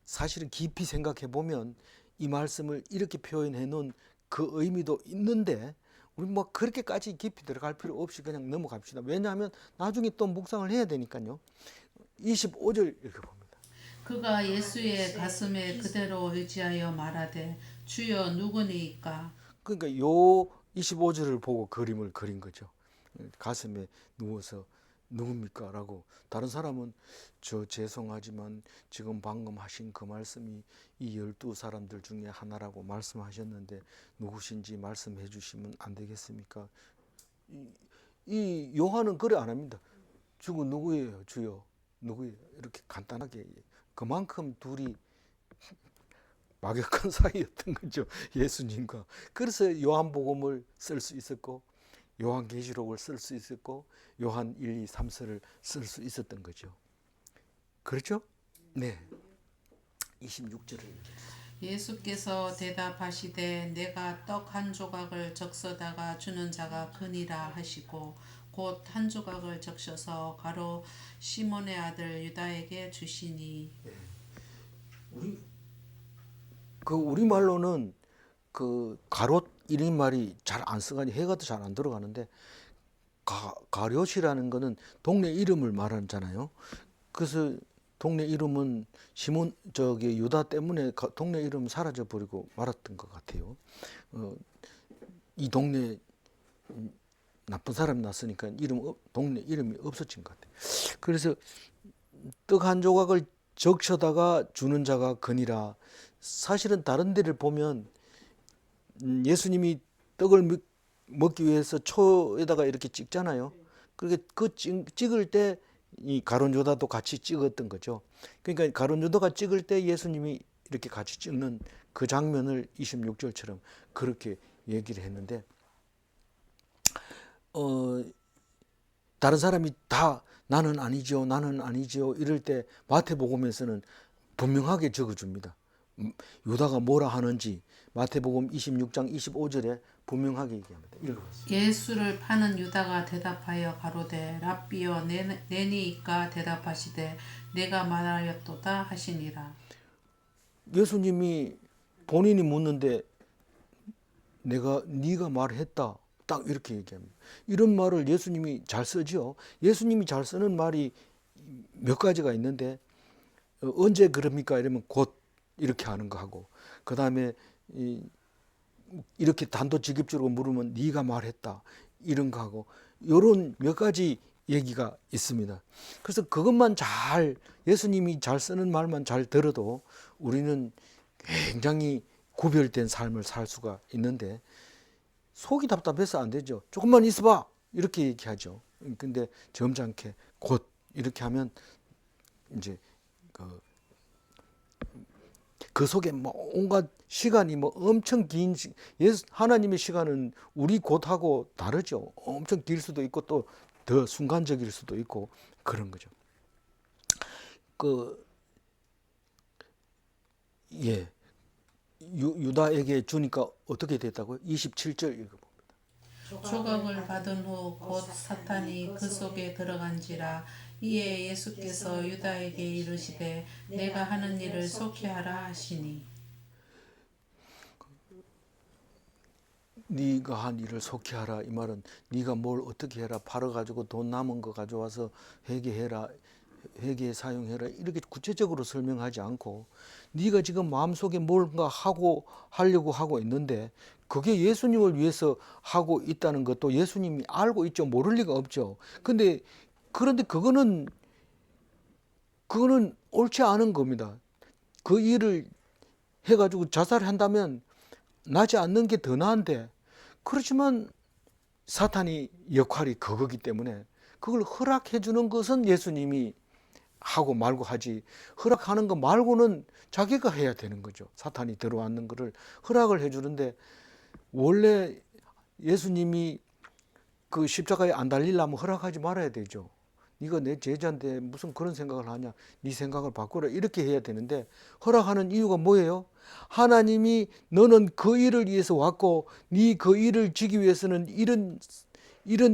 사실은 깊이 생각해 보면 이 말씀을 이렇게 표현해 놓은 그 의미도 있는데 우리 뭐 그렇게까지 깊이 들어갈 필요 없이 그냥 넘어갑시다. 왜냐하면 나중에 또 묵상을 해야 되니까요. 25절 읽어봅니다. 그가 예수의 가슴에 그대로 의지하여 말하되 주여 누구니이까. 그러니까 요 25절을 보고 그림을 그린 거죠. 가슴에 누워서 누굽니까? 라고. 다른 사람은 저 죄송하지만 지금 방금 하신 그 말씀이 이 12사람들 중에 하나라고 말씀하셨는데 누구신지 말씀해 주시면 안 되겠습니까? 이 요한은 그래 안 합니다. 주고 누구예요? 주여 누구예요? 이렇게 간단하게. 그만큼 둘이 막역한 사이였던 거죠. 예수님과. 그래서 요한복음을 쓸 수 있었고 요한계시록을 쓸 수 있었고 요한 1, 2, 3서를 쓸 수 있었던 거죠. 그렇죠? 네. 26절을 예수께서 대답하시되 내가 떡 한 조각을 적셔다가 주는 자가 그니라 하시고 곧 한 조각을 적셔서 가로 시몬의 아들 유다에게 주시니. 우리말로는 그 가롯 이런 말이 잘 안 쓰가니 해가 잘 안 들어가는데 가롯이라는 거는 동네 이름을 말하잖아요. 그래서 동네 이름은 시몬 유다 때문에 동네 이름 사라져 버리고 말았던 것 같아요. 이 동네 나쁜 사람이 났으니까 동네 이름이 없어진 것 같아요. 그래서 떡 한 조각을 적셔다가 주는 자가 그니라. 사실은 다른 데를 보면 예수님이 떡을 먹기 위해서 초에다가 이렇게 찍잖아요. 그렇게 그 찍을 때 이 가룟 유다도 같이 찍었던 거죠. 그러니까 가룟 유다가 찍을 때 예수님이 이렇게 같이 찍는 그 장면을 26절처럼 그렇게 얘기를 했는데 다른 사람이 다 나는 아니죠, 나는 아니죠 이럴 때 마태복음에서는 분명하게 적어줍니다. 유다가 뭐라 하는지 마태복음 26장 25절에 분명하게 얘기합니다. 읽어보세요. 예수를 파는 유다가 대답하여 가로되 랍비여 내니이까 대답하시되 내가 말하였도다 하시니라. 예수님이 본인이 묻는데 네가 말했다 딱 이렇게 얘기합니다. 이런 말을 예수님이 잘 쓰죠. 예수님이 잘 쓰는 말이 몇 가지가 있는데 언제 그럽니까 이러면 곧 이렇게 하는 거 하고, 그 다음에 이렇게 단도직입적으로 물으면 네가 말했다 이런 거 하고, 이런 몇 가지 얘기가 있습니다. 그래서 그것만 잘 예수님이 잘 쓰는 말만 잘 들어도 우리는 굉장히 구별된 삶을 살 수가 있는데 속이 답답해서 안 되죠. 조금만 있어봐 이렇게 얘기하죠. 근데 점잖게 곧 이렇게 하면 이제 그 속에 뭐 온갖 시간이 뭐 엄청 긴 하나님의 시간은 우리 곧하고 다르죠. 엄청 길 수도 있고 또 더 순간적일 수도 있고 그런 거죠. 유다에게 주니까 어떻게 됐다고요? 27절 읽어봅니다. 조각을 받은 후 곧 사탄이 그 속에 들어간지라. 이에 예수께서 유다에게 이르시되 내가 하는 일을 속히 하라 하시니. 네가 한 일을 속히 하라. 이 말은 네가 뭘 어떻게 해라, 팔아가지고 돈 남은 거 가져와서 회개해라, 회개에 사용해라 이렇게 구체적으로 설명하지 않고 네가 지금 마음속에 뭔가 하려고 하고 있는데 그게 예수님을 위해서 하고 있다는 것도 예수님이 알고 있죠. 모를 리가 없죠. 그런데 그거는 옳지 않은 겁니다. 그 일을 해가지고 자살한다면 나지 않는 게 더 나은데, 그렇지만 사탄이 역할이 그거기 때문에 그걸 허락해 주는 것은 예수님이 하고 말고 하지, 허락하는 거 말고는 자기가 해야 되는 거죠. 사탄이 들어왔는 거를 허락을 해 주는데, 원래 예수님이 그 십자가에 안 달리려면 허락하지 말아야 되죠. 네가 내 제자인데 무슨 그런 생각을 하냐, 네 생각을 바꾸라 이렇게 해야 되는데, 허락하는 이유가 뭐예요? 하나님이 너는 그 일을 위해서 왔고 네 그 일을 지기 위해서는 이런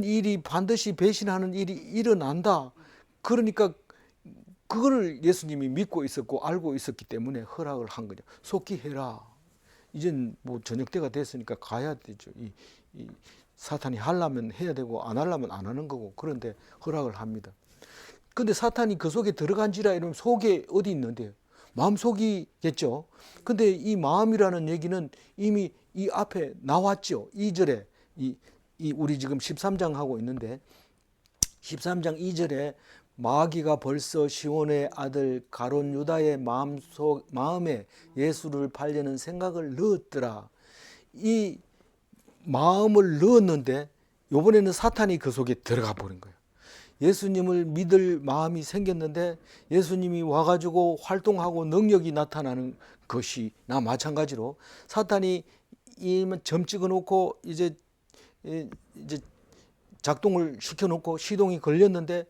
일이 반드시 배신하는 일이 일어난다. 그러니까 그거를 예수님이 믿고 있었고 알고 있었기 때문에 허락을 한 거죠. 속히 해라. 이젠 뭐 저녁 때가 됐으니까 가야 되죠. 이 사탄이 하려면 해야 되고 안 하려면 안 하는 거고, 그런데 허락을 합니다. 근데 사탄이 그 속에 들어간지라 이러면 속에 어디 있는데요? 마음속이겠죠. 근데 이 마음이라는 얘기는 이미 이 앞에 나왔죠. 2절에 우리 지금 13장 하고 있는데 13장 2절에 마귀가 벌써 시온의 아들 가룟 유다의 마음에 예수를 팔려는 생각을 넣었더라. 이 마음을 넣었는데 이번에는 사탄이 그 속에 들어가 버린 거예요. 예수님을 믿을 마음이 생겼는데 예수님이 와가지고 활동하고 능력이 나타나는 것이나 마찬가지로 사탄이 점 찍어놓고 이제 작동을 시켜놓고 시동이 걸렸는데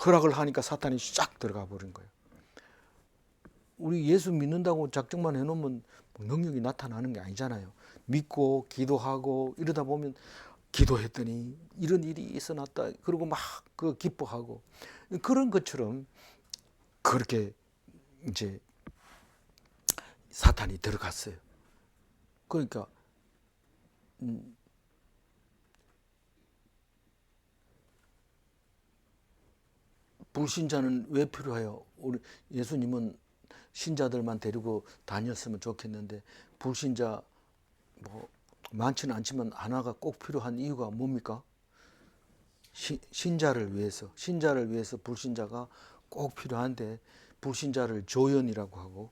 허락을 하니까 사탄이 쫙 들어가 버린 거예요. 우리 예수 믿는다고 작정만 해놓으면 능력이 나타나는 게 아니잖아요. 믿고 기도하고 이러다 보면 기도했더니 이런 일이 있어놨다. 그리고 막 그 기뻐하고 그런 것처럼 그렇게 이제 사탄이 들어갔어요. 그러니까 불신자는 왜 필요해요? 우리 예수님은 신자들만 데리고 다녔으면 좋겠는데 불신자 뭐 많지는 않지만 하나가 꼭 필요한 이유가 뭡니까? 신자를 위해서 불신자가 꼭 필요한데 불신자를 조연이라고 하고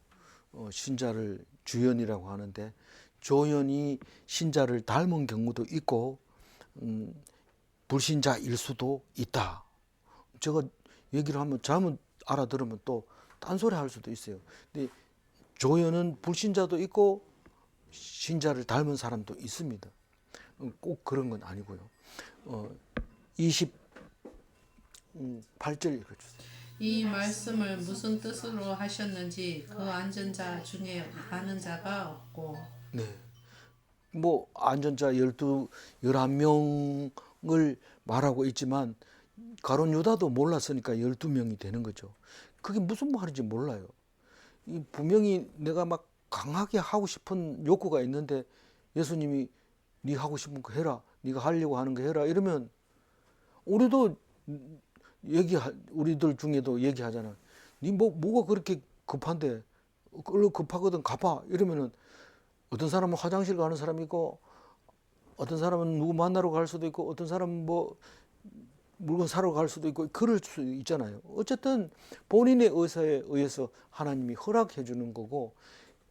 신자를 주연이라고 하는데 조연이 신자를 닮은 경우도 있고 불신자일 수도 있다. 제가 얘기를 하면 잘못 알아들으면 또 딴소리 할 수도 있어요. 근데 조연은 불신자도 있고 신자를 닮은 사람도 있습니다. 꼭 그런 건 아니고요. 28절 읽어주세요. 이 말씀을 무슨 뜻으로 하셨는지 그 앉은 자 중에 아는 자가 없고. 네. 뭐 안전자 11명을 말하고 있지만 가룟 유다도 몰랐으니까 12명이 되는 거죠. 그게 무슨 말인지 몰라요. 이 분명히 내가 막 강하게 하고 싶은 욕구가 있는데 예수님이 네 하고 싶은 거 해라. 네가 하려고 하는 거 해라. 이러면 우리도 우리들 중에도 얘기하잖아. 네 뭐가 그렇게 급한데 급하거든 가봐. 이러면은 어떤 사람은 화장실 가는 사람이 있고 어떤 사람은 누구 만나러 갈 수도 있고 어떤 사람은 뭐 물건 사러 갈 수도 있고 그럴 수 있잖아요. 어쨌든 본인의 의사에 의해서 하나님이 허락해 주는 거고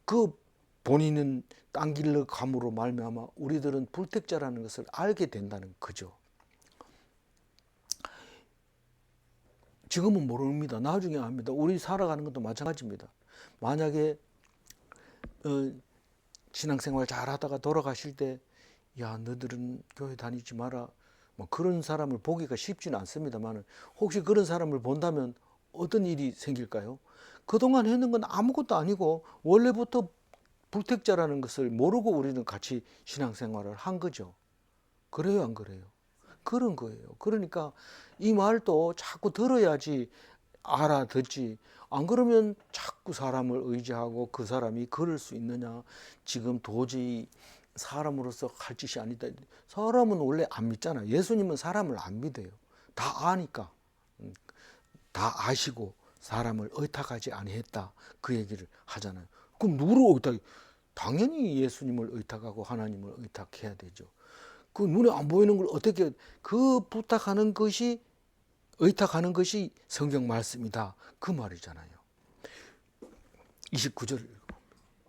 그 본인은 딴 길로 감으로 말미암아 우리들은 불택자라는 것을 알게 된다는 거죠. 지금은 모릅니다. 나중에 압니다. 우리 살아가는 것도 마찬가지입니다. 만약에 신앙생활 잘하다가 돌아가실 때 야 너희들은 교회 다니지 마라. 뭐 그런 사람을 보기가 쉽지는 않습니다만 혹시 그런 사람을 본다면 어떤 일이 생길까요? 그동안 했는 건 아무것도 아니고 원래부터 불택자라는 것을 모르고 우리는 같이 신앙생활을 한 거죠. 그래요, 안 그래요? 그런 거예요. 그러니까 이 말도 자꾸 들어야지 알아듣지. 안 그러면 자꾸 사람을 의지하고 그 사람이 그럴 수 있느냐. 지금 도저히 사람으로서 할 짓이 아니다. 사람은 원래 안 믿잖아요. 예수님은 사람을 안 믿어요. 다 아니까. 다 아시고 사람을 의탁하지 아니했다. 그 얘기를 하잖아요. 그럼 누구를 의탁해? 당연히 예수님을 의탁하고 하나님을 의탁해야 되죠. 그 눈에 안 보이는 걸 어떻게 그 부탁하는 것이 의탁하는 것이 성경 말씀이다. 그 말이잖아요. 29절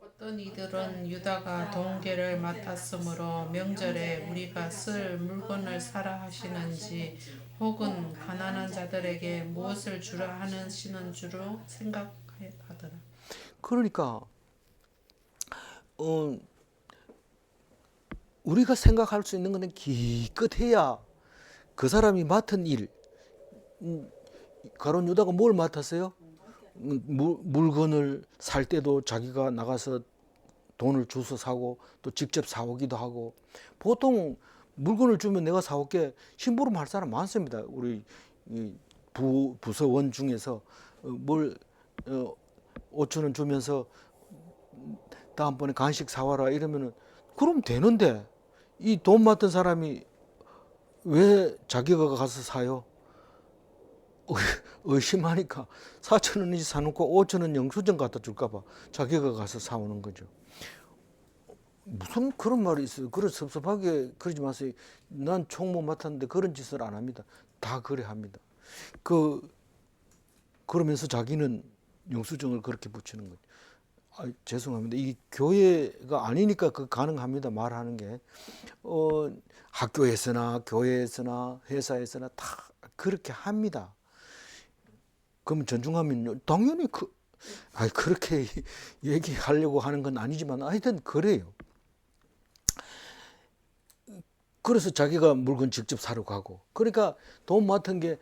어떤 이들은 유다가 동계를 맡았으므로 명절에 우리가 쓸 물건을 사라 하시는지 혹은 가난한 자들에게 무엇을 주라 하시는 줄로 생각하더라. 그러니까 우리가 생각할 수 있는 것은 기껏해야 그 사람이 맡은 일 가룟 유다가 뭘 맡았어요? 물건을 살 때도 자기가 나가서 돈을 주서 사고 또 직접 사오기도 하고 보통 물건을 주면 내가 사올게 심부름 할 사람 많습니다. 우리 부서원 중에서 뭘 5천 원 주면서 다음번에 간식 사와라 이러면은 그럼 되는데 이 돈 맡은 사람이 왜 자기가 가서 사요? 의심하니까 4천 원인지 사놓고 5천 원 영수증 갖다 줄까봐 자기가 가서 사오는 거죠. 무슨 그런 말이 있어요. 그런 섭섭하게 그러지 마세요. 난 총 못 맡았는데 그런 짓을 안 합니다. 다 그래 합니다. 그러면서 자기는 영수증을 그렇게 붙이는 거죠. 죄송합니다. 이 교회가 아니니까 가능합니다. 말하는 게. 학교에서나 교회에서나 회사에서나 다 그렇게 합니다. 그럼 존중하면요. 당연히 그렇게 얘기하려고 하는 건 아니지만 하여튼 그래요. 그래서 자기가 물건 직접 사러 가고. 그러니까 돈 맡은 게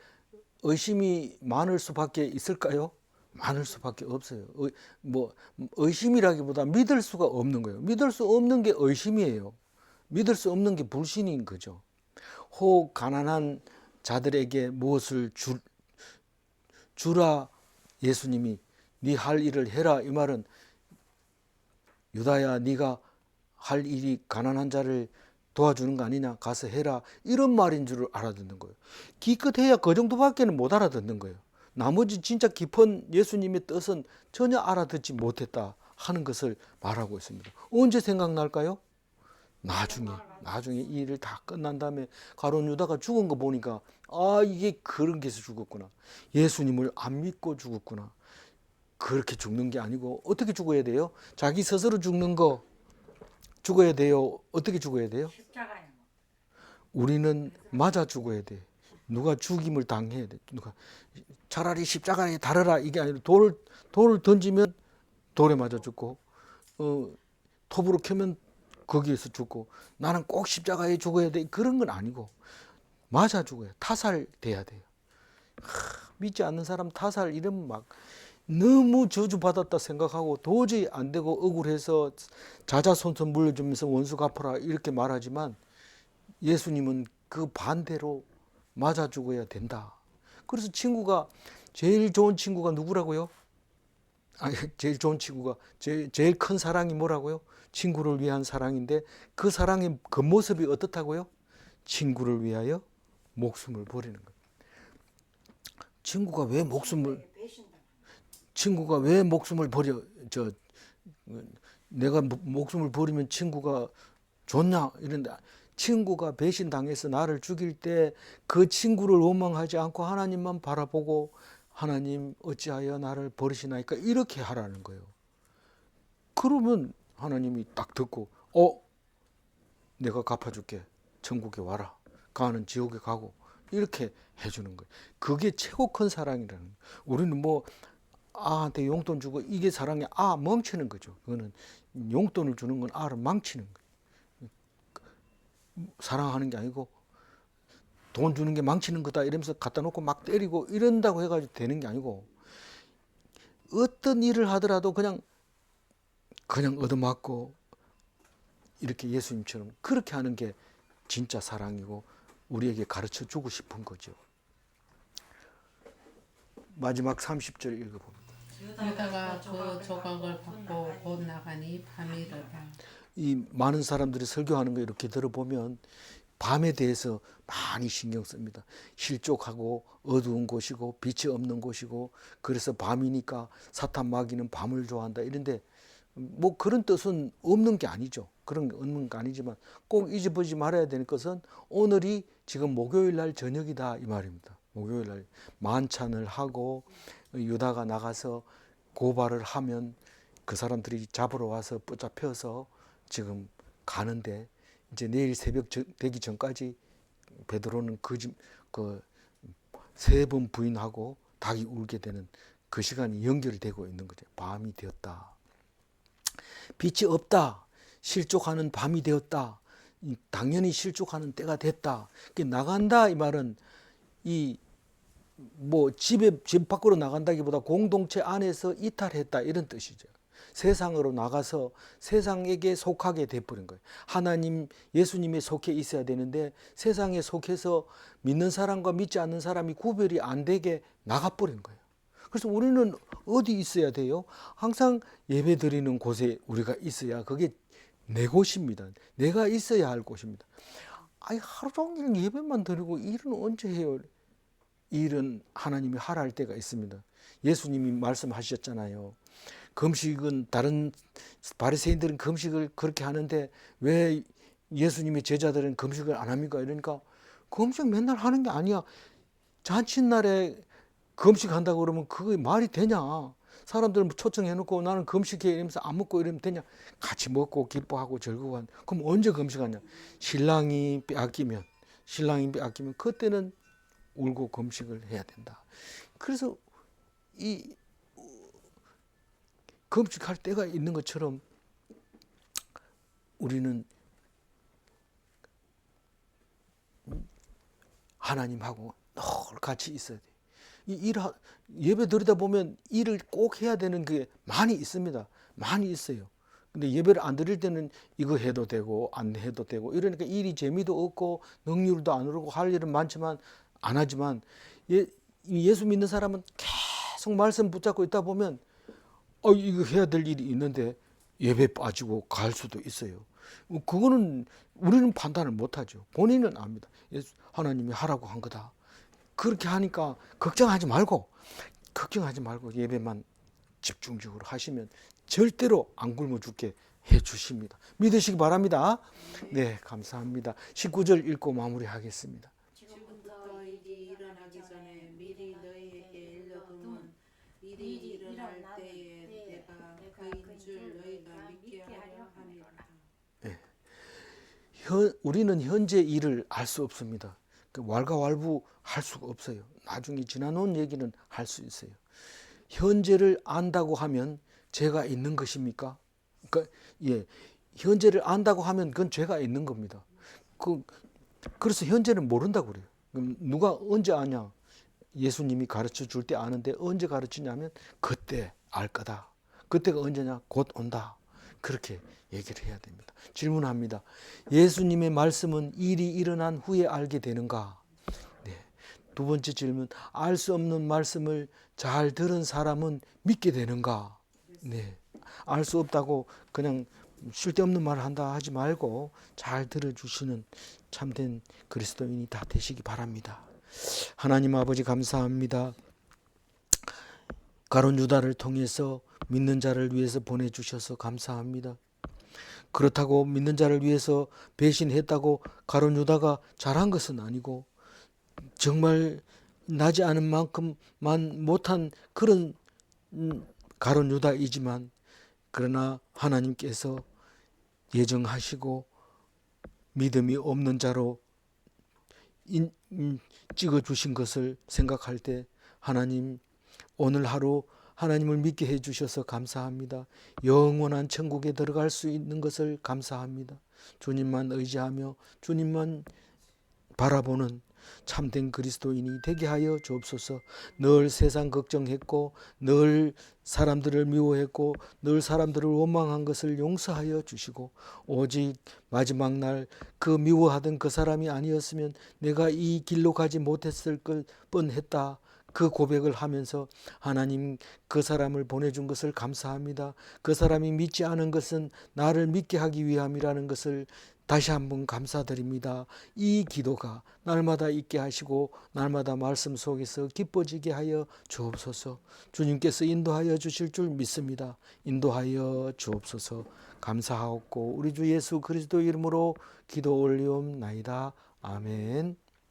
의심이 많을 수밖에 있을까요? 많을 수밖에 없어요. 의심이라기보다 믿을 수가 없는 거예요. 믿을 수 없는 게 의심이에요. 믿을 수 없는 게 불신인 거죠. 혹 가난한 자들에게 무엇을 주라 예수님이 네 할 일을 해라 이 말은 유다야 네가 할 일이 가난한 자를 도와주는 거 아니냐 가서 해라 이런 말인 줄 알아듣는 거예요. 기껏해야 그 정도밖에는 못 알아듣는 거예요. 나머지 진짜 깊은 예수님의 뜻은 전혀 알아듣지 못했다 하는 것을 말하고 있습니다. 언제 생각날까요? 나중에 이 일을 다 끝난 다음에 가룟 유다가 죽은 거 보니까 이게 그런 게서 죽었구나. 예수님을 안 믿고 죽었구나. 그렇게 죽는 게 아니고 어떻게 죽어야 돼요? 자기 스스로 죽는 거 죽어야 돼요? 어떻게 죽어야 돼요? 우리는 맞아 죽어야 돼. 누가 죽임을 당해야 돼. 차라리 십자가에 달아라 이게 아니라 돌을 던지면 돌에 맞아 죽고 톱으로 캐면 거기에서 죽고 나는 꼭 십자가에 죽어야 돼 그런 건 아니고 맞아 죽어야 타살돼야 돼요. 믿지 않는 사람 타살 이러면 막 너무 저주받았다 생각하고 도저히 안 되고 억울해서 자자손손 물려주면서 원수 갚아라 이렇게 말하지만 예수님은 그 반대로 맞아 죽어야 된다. 그래서 제일 좋은 친구가 누구라고요? 제일 좋은 친구가 제일 큰 사랑이 뭐라고요? 친구를 위한 사랑인데 그 사랑의 겉모습이 어떻다고요? 친구를 위하여 목숨을 버리는 거예요. 친구가 왜 목숨을 버려? 내가 목숨을 버리면 친구가 좋냐? 이런데 친구가 배신당해서 나를 죽일 때 그 친구를 원망하지 않고 하나님만 바라보고 하나님 어찌하여 나를 버리시나이까 이렇게 하라는 거예요. 그러면 하나님이 딱 듣고 내가 갚아줄게. 천국에 와라. 가는 지옥에 가고 이렇게 해주는 거예요. 그게 최고 큰 사랑이라는 거예요. 우리는 아한테 용돈 주고 이게 사랑이 멍치는 거죠. 그거는 용돈을 주는 건 아를 망치는 거예요. 사랑하는 게 아니고 돈 주는 게 망치는 거다 이러면서 갖다 놓고 막 때리고 이런다고 해가지고 되는 게 아니고 어떤 일을 하더라도 그냥 얻어맞고 이렇게 예수님처럼 그렇게 하는 게 진짜 사랑이고 우리에게 가르쳐 주고 싶은 거죠. 마지막 30절 읽어봅니다. 유다가 그 조각을 받고 곧 나가니 밤이 이르다. 이 많은 사람들이 설교하는 거 이렇게 들어보면 밤에 대해서 많이 신경 씁니다. 실족하고 어두운 곳이고 빛이 없는 곳이고 그래서 밤이니까 사탄 마귀는 밤을 좋아한다 이런데 그런 뜻은 없는 게 아니죠. 그런 게 없는 게 아니지만 꼭 잊어버리지 말아야 되는 것은 오늘이 지금 목요일 날 저녁이다 이 말입니다. 목요일 날 만찬을 하고 유다가 나가서 고발을 하면 그 사람들이 잡으러 와서 붙잡혀서 지금 가는데 이제 내일 새벽 되기 전까지 베드로는 세 번 부인하고 닭이 울게 되는 그 시간이 연결되고 있는 거죠. 밤이 되었다. 빛이 없다. 실족하는 밤이 되었다. 당연히 실족하는 때가 됐다. 나간다 이 말은 집 밖으로 나간다기보다 공동체 안에서 이탈했다 이런 뜻이죠. 세상으로 나가서 세상에게 속하게 돼버린 거예요. 하나님, 예수님에 속해 있어야 되는데 세상에 속해서 믿는 사람과 믿지 않는 사람이 구별이 안 되게 나가버린 거예요. 그래서 우리는 어디 있어야 돼요? 항상 예배 드리는 곳에 우리가 있어야 그게 내 곳입니다. 내가 있어야 할 곳입니다. 하루 종일 예배만 드리고 일은 언제 해요? 일은 하나님이 하라 할 때가 있습니다. 예수님이 말씀하셨잖아요. 금식은 다른 바리새인들은 금식을 그렇게 하는데 왜 예수님의 제자들은 금식을 안 합니까? 이러니까 금식 맨날 하는 게 아니야. 잔칫날에 금식한다고 그러면 그게 말이 되냐? 사람들 초청해놓고 나는 금식해 이러면서 안 먹고 이러면 되냐? 같이 먹고 기뻐하고 즐거워한. 그럼 언제 금식하냐? 신랑이 빼앗기면 그때는 울고 금식을 해야 된다. 그래서 이 금식할 때가 있는 것처럼 우리는 하나님하고 늘 같이 있어야 돼. 예배 드리다 보면 일을 꼭 해야 되는 게 많이 있습니다. 많이 있어요. 근데 예배를 안 드릴 때는 이거 해도 되고 안 해도 되고 이러니까 일이 재미도 없고 능률도 안 오르고 할 일은 많지만 안 하지만 예수 믿는 사람은 계속 말씀 붙잡고 있다 보면 이거 해야 될 일이 있는데 예배 빠지고 갈 수도 있어요. 그거는 우리는 판단을 못하죠. 본인은 압니다. 하나님이 하라고 한 거다. 그렇게 하니까 걱정하지 말고 예배만 집중적으로 하시면 절대로 안 굶어 죽게 해 주십니다. 믿으시기 바랍니다. 네, 감사합니다. 19절 읽고 마무리하겠습니다. 지금부터 일이 일어나기 전에 미리 너희에게 일러두면 일이 일어날 때에 내가 그인 줄 너희가 믿게 하려 함이라. 우리는 현재 일을 알 수 없습니다. 왈가왈부 할 수가 없어요. 나중에 지나놓은 얘기는 할 수 있어요. 현재를 안다고 하면 죄가 있는 것입니까? 현재를 안다고 하면 그건 죄가 있는 겁니다. 그래서 현재는 모른다고 그래요. 그럼 누가 언제 아냐? 예수님이 가르쳐 줄 때 아는데 언제 가르치냐면 그때 알 거다. 그때가 언제냐? 곧 온다. 그렇게 얘기를 해야 됩니다. 질문합니다. 예수님의 말씀은 일이 일어난 후에 알게 되는가? 네. 두 번째 질문. 알 수 없는 말씀을 잘 들은 사람은 믿게 되는가? 네. 알 수 없다고 그냥 쓸데없는 말을 한다 하지 말고 잘 들어주시는 참된 그리스도인이 다 되시기 바랍니다. 하나님 아버지 감사합니다. 가룟 유다를 통해서 믿는 자를 위해서 보내주셔서 감사합니다. 그렇다고 믿는 자를 위해서 배신했다고 가룟 유다가 잘한 것은 아니고 정말 나지 않은 만큼만 못한 그런 가룟 유다이지만 그러나 하나님께서 예정하시고 믿음이 없는 자로 찍어주신 것을 생각할 때 하나님 오늘 하루 하나님을 믿게 해주셔서 감사합니다. 영원한 천국에 들어갈 수 있는 것을 감사합니다. 주님만 의지하며 주님만 바라보는 참된 그리스도인이 되게 하여 주옵소서. 늘 세상 걱정했고 늘 사람들을 미워했고 늘 사람들을 원망한 것을 용서하여 주시고 오직 마지막 날 그 미워하던 그 사람이 아니었으면 내가 이 길로 가지 못했을 뻔했다. 그 고백을 하면서 하나님 그 사람을 보내준 것을 감사합니다. 그 사람이 믿지 않은 것은 나를 믿게 하기 위함이라는 것을 다시 한번 감사드립니다. 이 기도가 날마다 있게 하시고 날마다 말씀 속에서 기뻐지게 하여 주옵소서. 주님께서 인도하여 주실 줄 믿습니다. 인도하여 주옵소서. 감사하옵고 우리 주 예수 그리스도 이름으로 기도 올리옵나이다. 아멘.